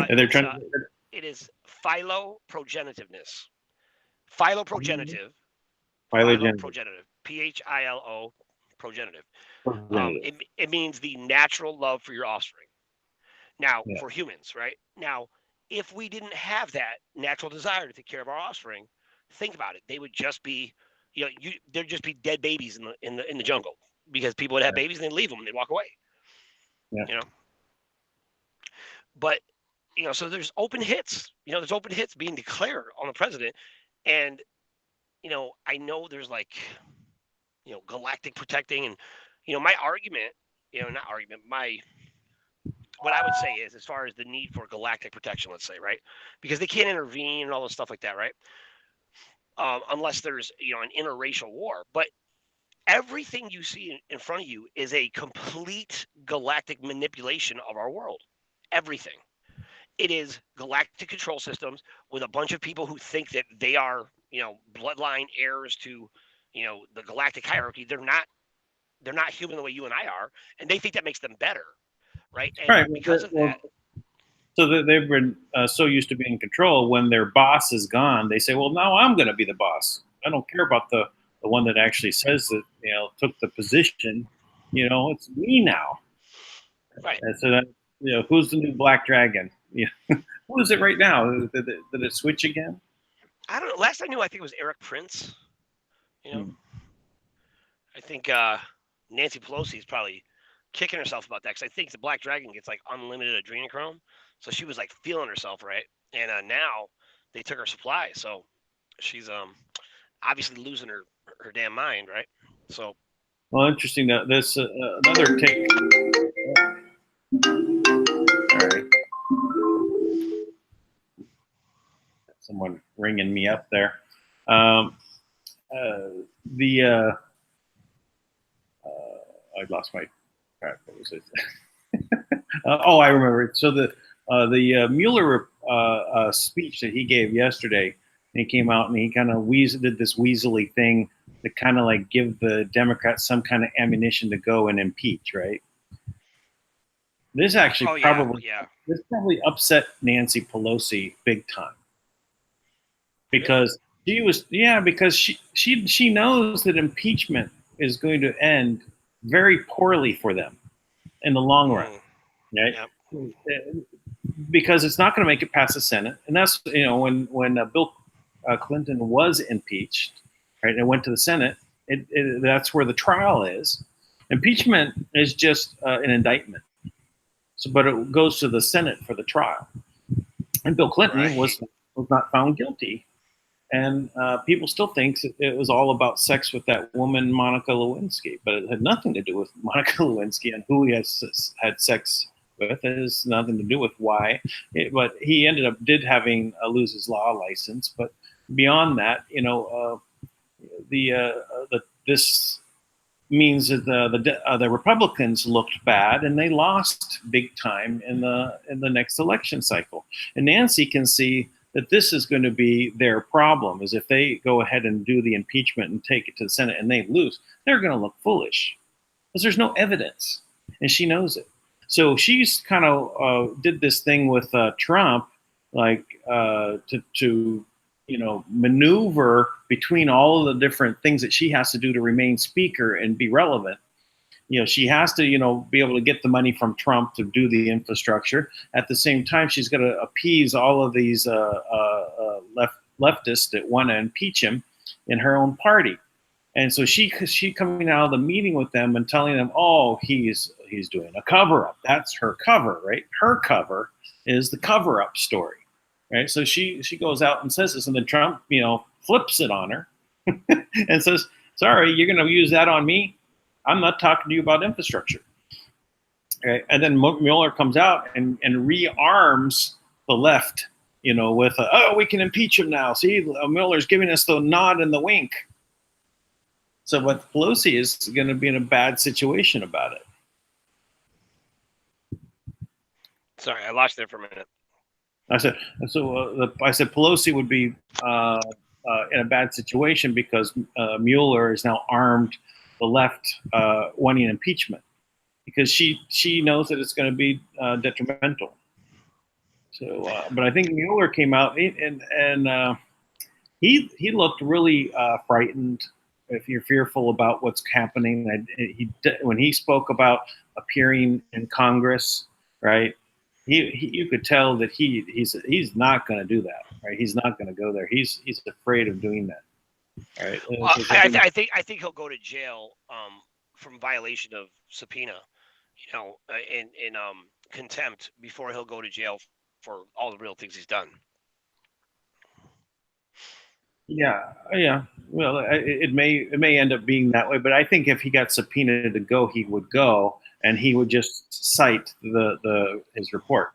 they're trying to. It is philoprogenitiveness. Philoprogenitive. Philoprogenitive. PHILO progenitive. It means the natural love for your offspring. Now, for humans, right? Now, if we didn't have that natural desire to take care of our offspring, think about it. They would just be, there'd just be dead babies in the jungle because people would have babies and they'd leave them and they'd walk away. Yeah. But so there's open hits. There's open hits being declared on the president, and I know there's like, galactic protecting, and my argument, not argument, what I would say is, as far as the need for galactic protection, let's say, right, because they can't intervene and all this stuff like that, right? Unless there's an interracial war, but everything you see in front of you is a complete galactic manipulation of our world. Everything. It is galactic control systems with a bunch of people who think that they are, bloodline heirs to, the galactic hierarchy. They're not human the way you and I are, and they think that makes them better, right? And because of that. So they've been so used to being in control. When their boss is gone, they say, "Well, now I'm going to be the boss. I don't care about the one that actually says that took the position. It's me now." Right. And so that who's the new Black Dragon? Who is it right now? Did it switch again? I don't know. Last I knew, I think it was Eric Prince. I think Nancy Pelosi is probably kicking herself about that, because I think the Black Dragon gets like unlimited adrenochrome, so she was like feeling herself, right? And now they took her supply, so she's obviously losing her damn mind, right? So. Well, interesting. This another take. All right. Someone ringing me up there. I lost my crap. What was it? I remember it. So the Mueller speech that he gave yesterday, he came out and he kind of did this weaselly thing to kind of like give the Democrats some kind of ammunition to go and impeach, right? This actually this probably upset Nancy Pelosi big time, because she knows that impeachment is going to end very poorly for them in the long run, right? Yep. Because it's not going to make it past the Senate, and that's when Bill Clinton was impeached, right? And it went to the Senate. That's where the trial is. Impeachment is just an indictment. So, but it goes to the Senate for the trial. And Bill Clinton was not found guilty. And people still think it was all about sex with that woman, Monica Lewinsky. But it had nothing to do with Monica Lewinsky and who he has had sex with. It has nothing to do with why. But he ended up having lose his law license. But beyond that, this means that the Republicans looked bad and they lost big time in the next election cycle. And Nancy can see that this is going to be their problem, is if they go ahead and do the impeachment and take it to the Senate and they lose, they're going to look foolish because there's no evidence, and she knows it. So she's kind of did this thing with Trump, like to maneuver between all of the different things that she has to do to remain speaker and be relevant. She has to, be able to get the money from Trump to do the infrastructure. At the same time, she's got to appease all of these leftists that want to impeach him in her own party. And so she coming out of the meeting with them and telling them, oh, he's doing a cover-up. That's her cover, right? Her cover is the cover-up story, right? So she goes out and says this, and then Trump, flips it on her and says, sorry, you're going to use that on me? I'm not talking to you about infrastructure. Okay? And then Mueller comes out and rearms the left, with, we can impeach him now. See, Mueller's giving us the nod and the wink. So what Pelosi is going to be in a bad situation about it. Sorry, I lost there for a minute. I said Pelosi would be in a bad situation because Mueller is now armed the left wanting impeachment, because she knows that it's going to be detrimental. So, but I think Mueller came out and he looked really frightened. If you're fearful about what's happening, when he spoke about appearing in Congress, right? You could tell that he's not going to do that, right? He's not going to go there. He's afraid of doing that, right? I think he'll go to jail from violation of subpoena, in contempt before he'll go to jail for all the real things he's done. Yeah, yeah. Well, it may end up being that way, but I think if he got subpoenaed to go, he would go, and he would just cite the his report.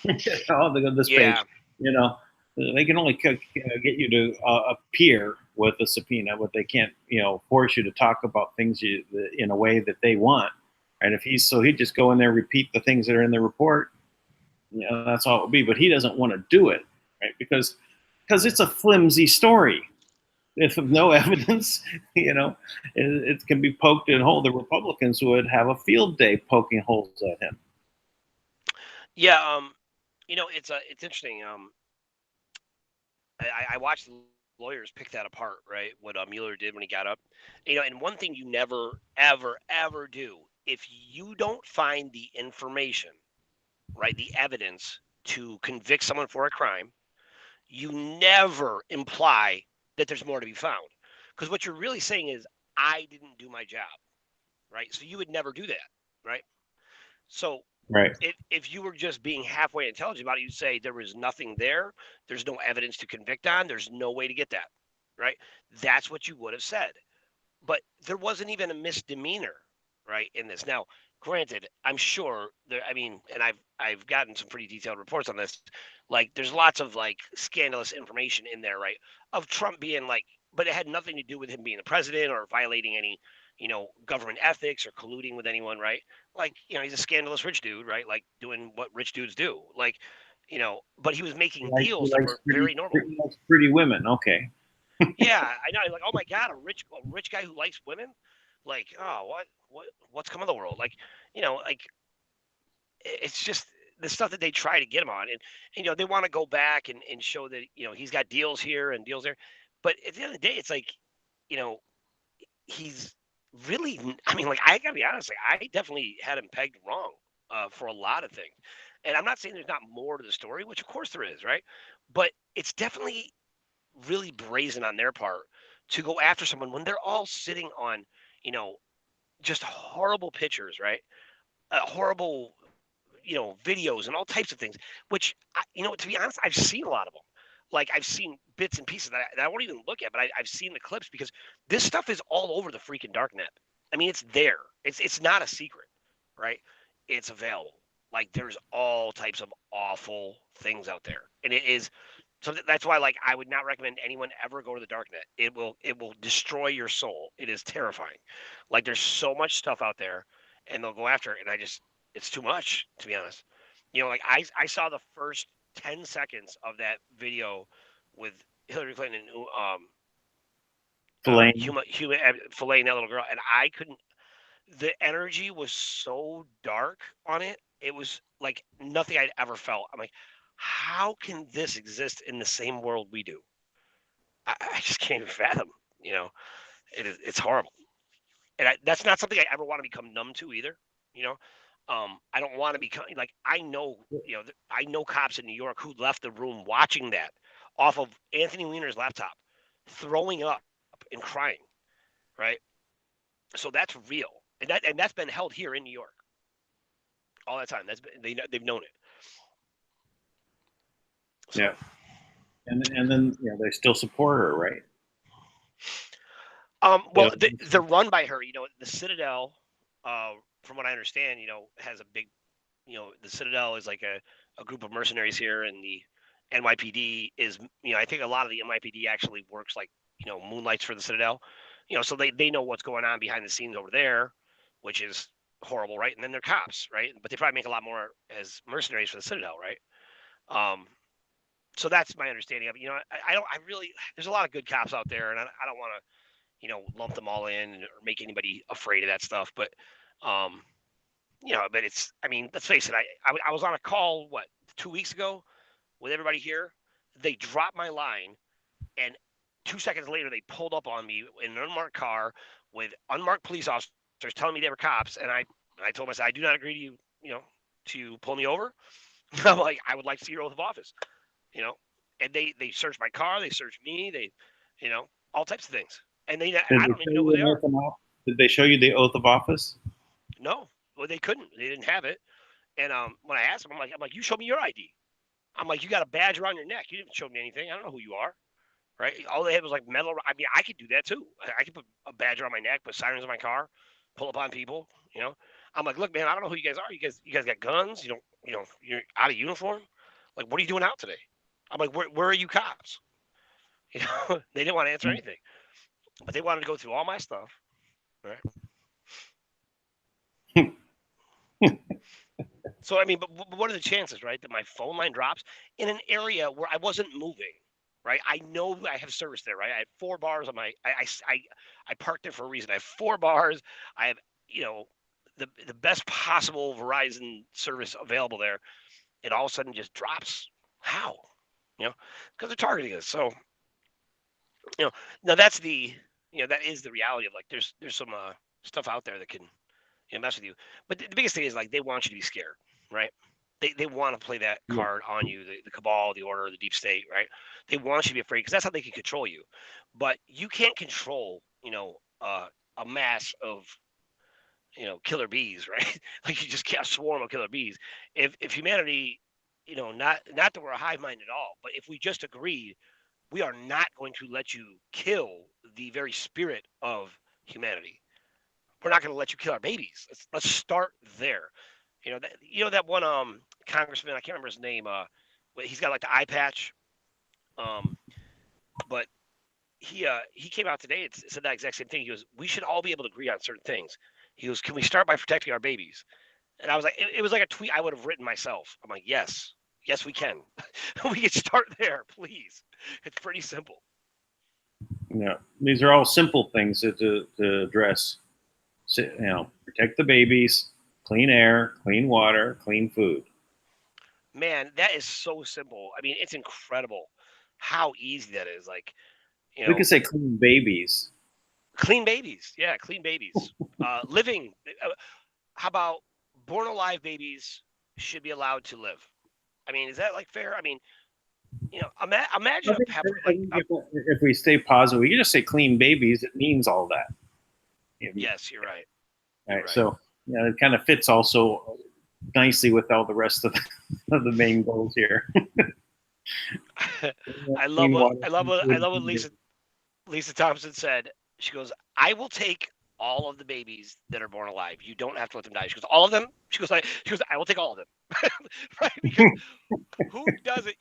This Yeah. page, you know, they can only get you to appear with a subpoena, but they can't, force you to talk about things in a way that they want. And if he'd just go in there, repeat the things that are in the report. That's all it would be. But he doesn't want to do it, right? Because it's a flimsy story. If of no evidence, it can be poked in hole. The Republicans would have a field day poking holes at him. Yeah. It's interesting. I watched the lawyers pick that apart, right? What Mueller did when he got up, and one thing you never, ever, ever do, if you don't find the information, right, the evidence to convict someone for a crime, you never imply that there's more to be found. Because what you're really saying is, I didn't do my job, right? So you would never do that, right? So Right. if you were just being halfway intelligent about it, you'd say there was nothing there. There's no evidence to convict on. There's no way to get that, right? That's what you would have said. But there wasn't even a misdemeanor, right, in this. Now, granted, I'm sure there. I mean, and I've gotten some pretty detailed reports on this. Like, there's lots of like scandalous information in there, right, of Trump being like, but it had nothing to do with him being the president or violating any, government ethics or colluding with anyone, right? Like, he's a scandalous rich dude, right? Like doing what rich dudes do, like, but he was making deals that were very normal. He likes pretty women. Okay. Yeah, I know. Like, oh my god, a rich guy who likes women. Like, oh, what's come of the world? Like, like it's just the stuff that they try to get him on, and they want to go back and show that he's got deals here and deals there, but at the end of the day, it's like, you know, he's really. I mean, like, I gotta be honest, like, I definitely had him pegged wrong for a lot of things, and I'm not saying there's not more to the story, which of course there is, right? But it's definitely really brazen on their part to go after someone when they're all sitting on, you know, just horrible pictures, right? Horrible, videos and all types of things, which, to be honest, I've seen a lot of them. Like, I've seen bits and pieces that I won't even look at, but I've seen the clips because this stuff is all over the freaking dark net. I mean, it's there. It's not a secret, right? It's available. Like, there's all types of awful things out there, and it is. So that's why, like, I would not recommend anyone ever go to the darknet. It will destroy your soul. It is terrifying. Like, there's so much stuff out there, and they'll go after it, and it's too much, to be honest. Like, I saw the first 10 seconds of that video with Hillary Clinton and filleting that little girl, and I couldn't. The energy was so dark on it. It was like nothing I'd ever felt. I'm like, how can this exist in the same world we do? I just can't even fathom. You know, it's horrible, and that's not something I ever want to become numb to either. You know, I don't want to become like, I know cops in New York who left the room watching that off of Anthony Weiner's laptop, throwing up and crying, right? So that's real, and that's been held here in New York all that time. They've known it. So. Yeah. And then they still support her, right? Well, they're run by her. The Citadel, from what I understand, has a big, the Citadel is like a group of mercenaries here, and the NYPD is, I think a lot of the NYPD actually works like, moonlights for the Citadel, so they know what's going on behind the scenes over there, which is horrible, right? And then they're cops, right? But they probably make a lot more as mercenaries for the Citadel, right? So that's my understanding of it. I really, there's a lot of good cops out there, and I don't want to, lump them all in or make anybody afraid of that stuff. But but I mean, let's face it. I was on a call, 2 weeks ago with everybody here. They dropped my line, and 2 seconds later, they pulled up on me in an unmarked car with unmarked police officers telling me they were cops. And I told them, I said, I do not agree to pull me over. I'm like, I would like to see your oath of office, you know. And they searched my car, they searched me, all types of things. And Did I they don't show even know who you they an are. oath of office? Did they show you the oath of office? No, well, they couldn't. They didn't have it. And when I asked them, I'm like, you show me your ID. I'm like, you got a badge around your neck. You didn't show me anything. I don't know who you are. Right? All they had was like metal. I mean, I could do that too. I could put a badge around my neck, put sirens in my car, pull up on people. I'm like, look, man, I don't know who you guys are. You guys got guns. You're out of uniform. Like, what are you doing out today? I'm like, where are you cops? They didn't want to answer anything, but they wanted to go through all my stuff. Right. So I mean, but what are the chances, right, that my phone line drops in an area where I wasn't moving, right? I know I have service there, right? I have 4 bars on my. I parked there for a reason. I have 4 bars. I have the best possible Verizon service available there. It all of a sudden just drops. How? Because they're targeting us. So now that's that is the reality of, like, there's some stuff out there that can mess with you. But the biggest thing is, like, they want you to be scared, right? They want to play that Yeah. card on you, the cabal, the order, the deep state, right? They want you to be afraid because that's how they can control you. But you can't control, a mass of killer bees, right? Like, you just can't swarm of killer bees. If humanity, not that we're a hive mind at all, but if we just agreed, we are not going to let you kill the very spirit of humanity. We're not going to let you kill our babies. Let's start there. That one congressman, I can't remember his name. He's got like the eye patch. Um, but he came out today and said that exact same thing. He goes, we should all be able to agree on certain things. He goes, can we start by protecting our babies? And I was like, it was like a tweet I would have written myself. I'm like, yes, we can. We can start there, please. It's pretty simple. Yeah, these are all simple things to address. Protect the babies, clean air, clean water, clean food. Man, that is so simple. I mean, it's incredible how easy that is. Like, We could say clean babies. clean babies. Yeah, clean babies. Living. How about born alive babies should be allowed to live? I mean, is that like fair? I mean, imagine a pepper. I Like, think if we stay positive, we can just say clean babies. It means all that. yes, you're right. All right, Right. so it kind of fits also nicely with all the rest of the main goals here. I love Clean what water, I love clean what I food, love what clean babies. Lisa Thompson said. She goes, I will take all of the babies that are born alive. You don't have to let them die. She goes, all of them. I will take all of them. Right? Because who does it?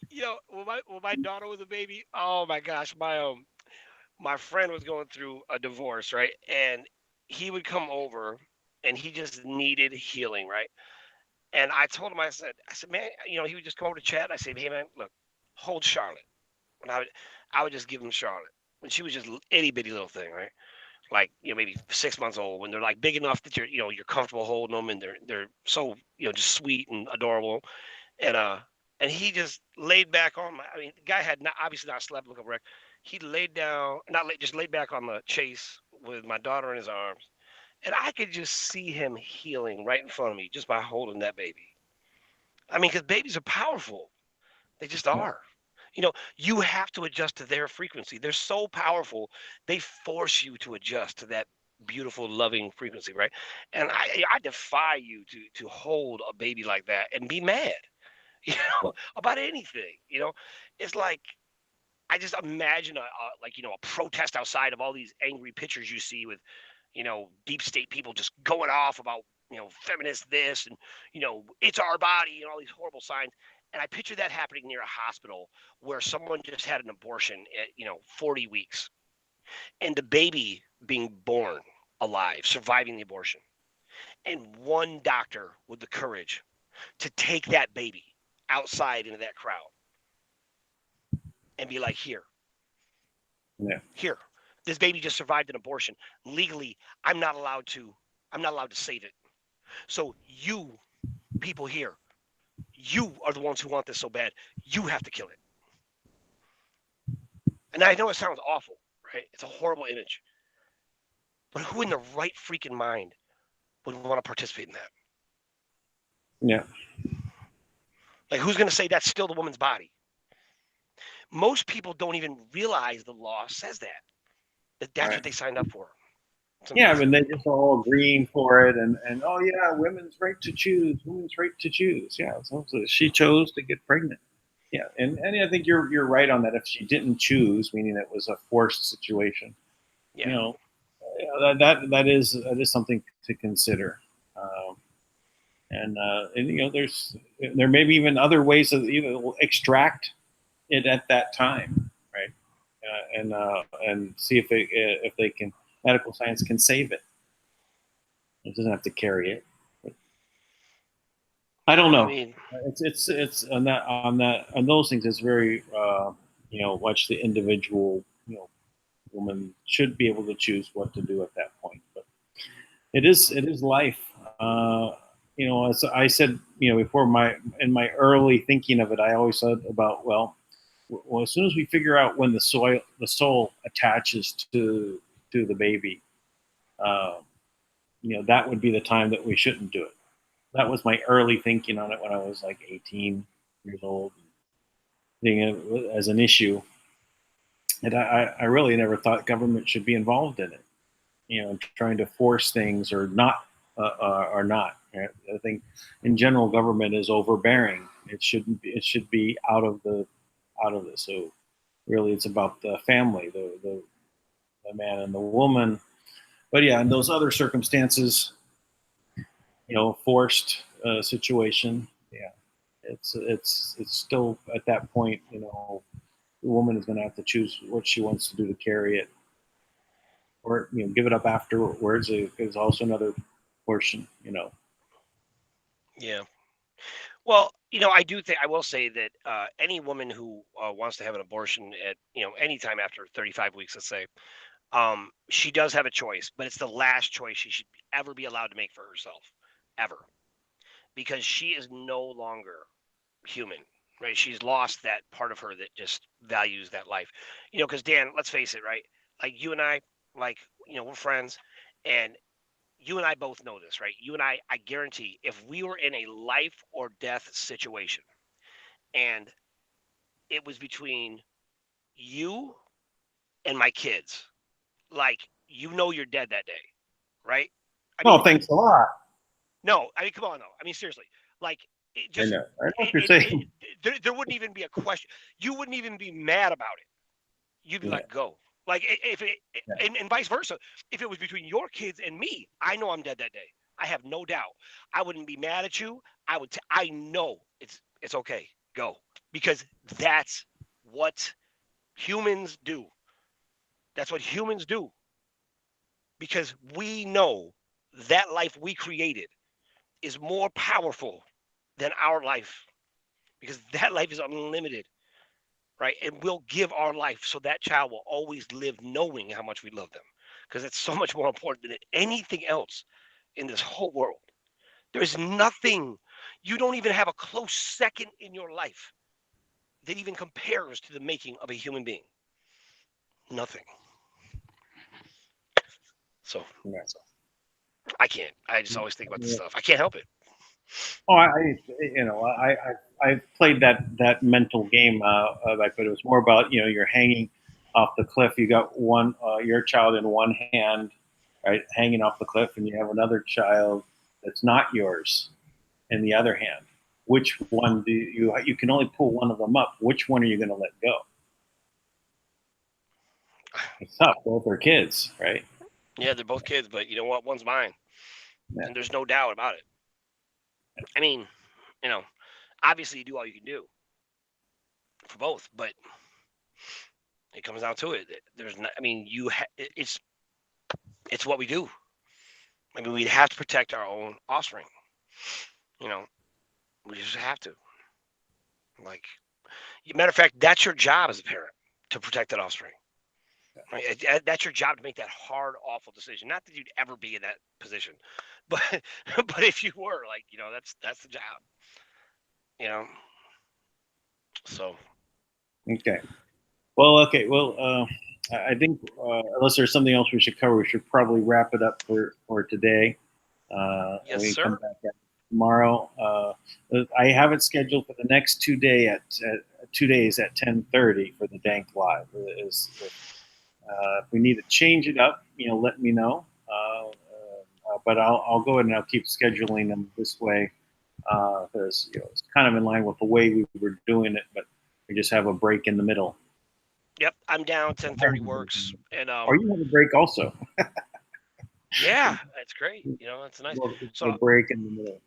When my daughter was a baby, oh my gosh, my friend was going through a divorce, right? And he would come over and he just needed healing, right? And I told him, I said, man, he would just come over to chat. I said, hey man, look, hold Charlotte. And I would just give him Charlotte. When she was just itty bitty little thing, right? Like, maybe 6 months old, when they're like big enough that you're comfortable holding them, and they're so, just sweet and adorable. And he just laid back on my. I mean, the guy had not obviously not slept. Look up, Rick. He laid down, not laid, just laid back on the chase with my daughter in his arms, and I could just see him healing right in front of me just by holding that baby. I mean, because babies are powerful. They just are. You have to adjust to their frequency. They're so powerful. They force you to adjust to that beautiful, loving frequency, right? And I defy you to hold a baby like that and be mad, about anything. It's like, I just imagine a protest outside of all these angry pictures you see with, deep state people just going off about, feminist this and, it's our body and all these horrible signs. And I picture that happening near a hospital where someone just had an abortion at, 40 weeks, and the baby being born alive, surviving the abortion. And one doctor with the courage to take that baby outside into that crowd and be like, Yeah. here, this baby just survived an abortion. Legally, I'm not allowed to save it. So you people here, you are the ones who want this so bad. You have to kill it. And I know it sounds awful, right? It's a horrible image. But who in the right freaking mind would want to participate in that? Yeah. Like, who's going to say that's still the woman's body? Most people don't even realize the law says that's Right. what they signed up for. Yeah, but they just all agreeing for it, and oh yeah, women's right to choose, women's right to choose. Yeah, so she chose to get pregnant. Yeah, and I think you're right on that. If she didn't choose, meaning it was a forced situation, Yeah. you know, that is something to consider. And you know, there may be even other ways of extract it at that time, right? And see if they can medical science can save it. It doesn't have to carry it. I don't I know. mean, It's on those things. It's very watch the individual. Woman should be able to choose what to do at that point. But it is life. As I said, before in my early thinking of it, I always thought about as soon as we figure out when the soul attaches to the baby, uh, that would be the time that we shouldn't do it. That was my early thinking on it when I was like 18 years old, seeing it as an issue. And I really never thought government should be involved in it, trying to force things or not, or not. Right? I think in general, government is overbearing. It shouldn't be. It should be out of this. So really, it's about the family, the man and the woman. But yeah, in those other circumstances, forced situation, yeah, it's still at that point, the woman is going to have to choose what she wants to do to carry it, or give it up afterwards. Is also another portion, yeah. Well, I will say that any woman who wants to have an abortion at any time after 35 weeks, let's say, she does have a choice, but it's the last choice she should ever be allowed to make for herself, ever, because she is no longer human, right? She's lost that part of her that just values that life, because Dan, let's face it, right? Like you and I, like we're friends, and you and I both know this, right? You and I guarantee, if we were in a life or death situation and it was between you and my kids, like you're dead that day, right? I oh, mean, thanks a lot. no, I mean, come on, though. I mean, seriously, like I just know what you're saying. there wouldn't even be a question. You wouldn't even be mad about it. You'd be Yeah, like, go. Like if it, yeah. and vice versa. If it was between your kids and me, I know I'm dead that day. I have no doubt. I wouldn't be mad at you. I know it's okay. Go, because that's what humans do. That's what humans do, because we know that life we created is more powerful than our life, because that life is unlimited, right? And we'll give our life so that child will always live knowing how much we love them, because it's so much more important than anything else in this whole world. There's nothing, you don't even have a close second in your life that even compares to the making of a human being. Nothing. So Yeah. I can't. I just always think about this stuff. I can't help it. Oh, I played that mental game, but it was more about you're hanging off the cliff. You got your child in one hand, right, hanging off the cliff, and you have another child that's not yours in the other hand. Which one do you can only pull one of them up? Which one are you going to let go? It's tough. Both are kids, right? Yeah, they're both kids, but you know what? One's mine, Yeah. and there's no doubt about it. I mean, you know, obviously you do all you can do for both, but it comes down to it. There's not. I mean, it's what we do. I mean, we'd have to protect our own offspring. You know, we just have to. Like, matter of fact, that's your job as a parent, to protect that offspring. Right? That's your job, to make that hard, awful decision. Not that you'd ever be in that position, but but if you were, like, that's the job. So Okay. Well, okay. Well, I think unless there's something else we should cover, we should probably wrap it up for today. And yes, we can come sir. back at tomorrow. I have it scheduled for the next 2 days at 10:30 for the Dank Live. If we need to change it up, let me know. But I'll go ahead and I'll keep scheduling them this way because it's kind of in line with the way we were doing it, but we just have a break in the middle. Yep, I'm down. 10:30 works, and Or you have a break also. yeah, that's great. That's nice. A So, break in the middle.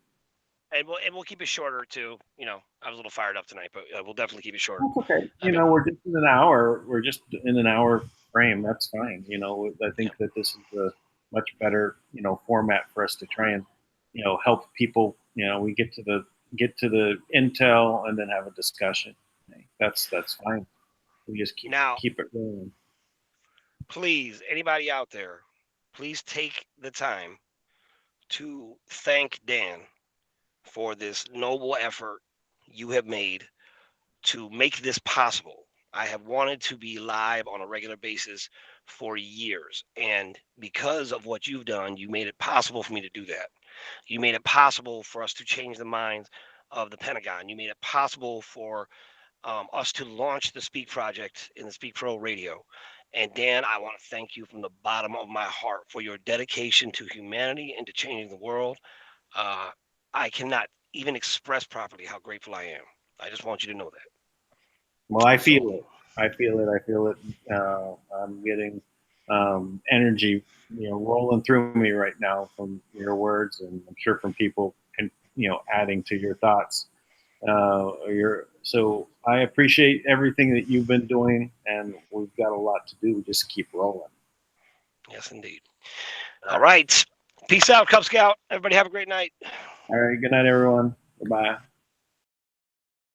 and we'll keep it shorter too. I was a little fired up tonight, but we'll definitely keep it shorter. That's okay. I mean, We're just in an hour. We're just in an hour frame. That's fine. I yeah. think that this is a much better, format for us to try and, help people. We get to the intel and then have a discussion. That's fine. We just Now, keep it rolling. please, anybody out there, please take the time to thank Dan for this noble effort you have made to make this possible. I have wanted to be live on a regular basis for years. And because of what you've done, you made it possible for me to do that. You made it possible for us to change the minds of the Pentagon. You made it possible for us to launch the Speak Project in the Speak Pro Radio. And Dan, I want to thank you from the bottom of my heart for your dedication to humanity and to changing the world. I cannot even express properly how grateful I am. I just want you to know that. Well, I So, feel it. I feel it. I feel it. I'm getting energy, rolling through me right now from your words, and I'm sure from people, adding to your thoughts. So I appreciate everything that you've been doing, and we've got a lot to do. Just keep rolling. yes, indeed. All right. Peace out, Cub Scout. Everybody have a great night. All right. Good night, everyone. Bye.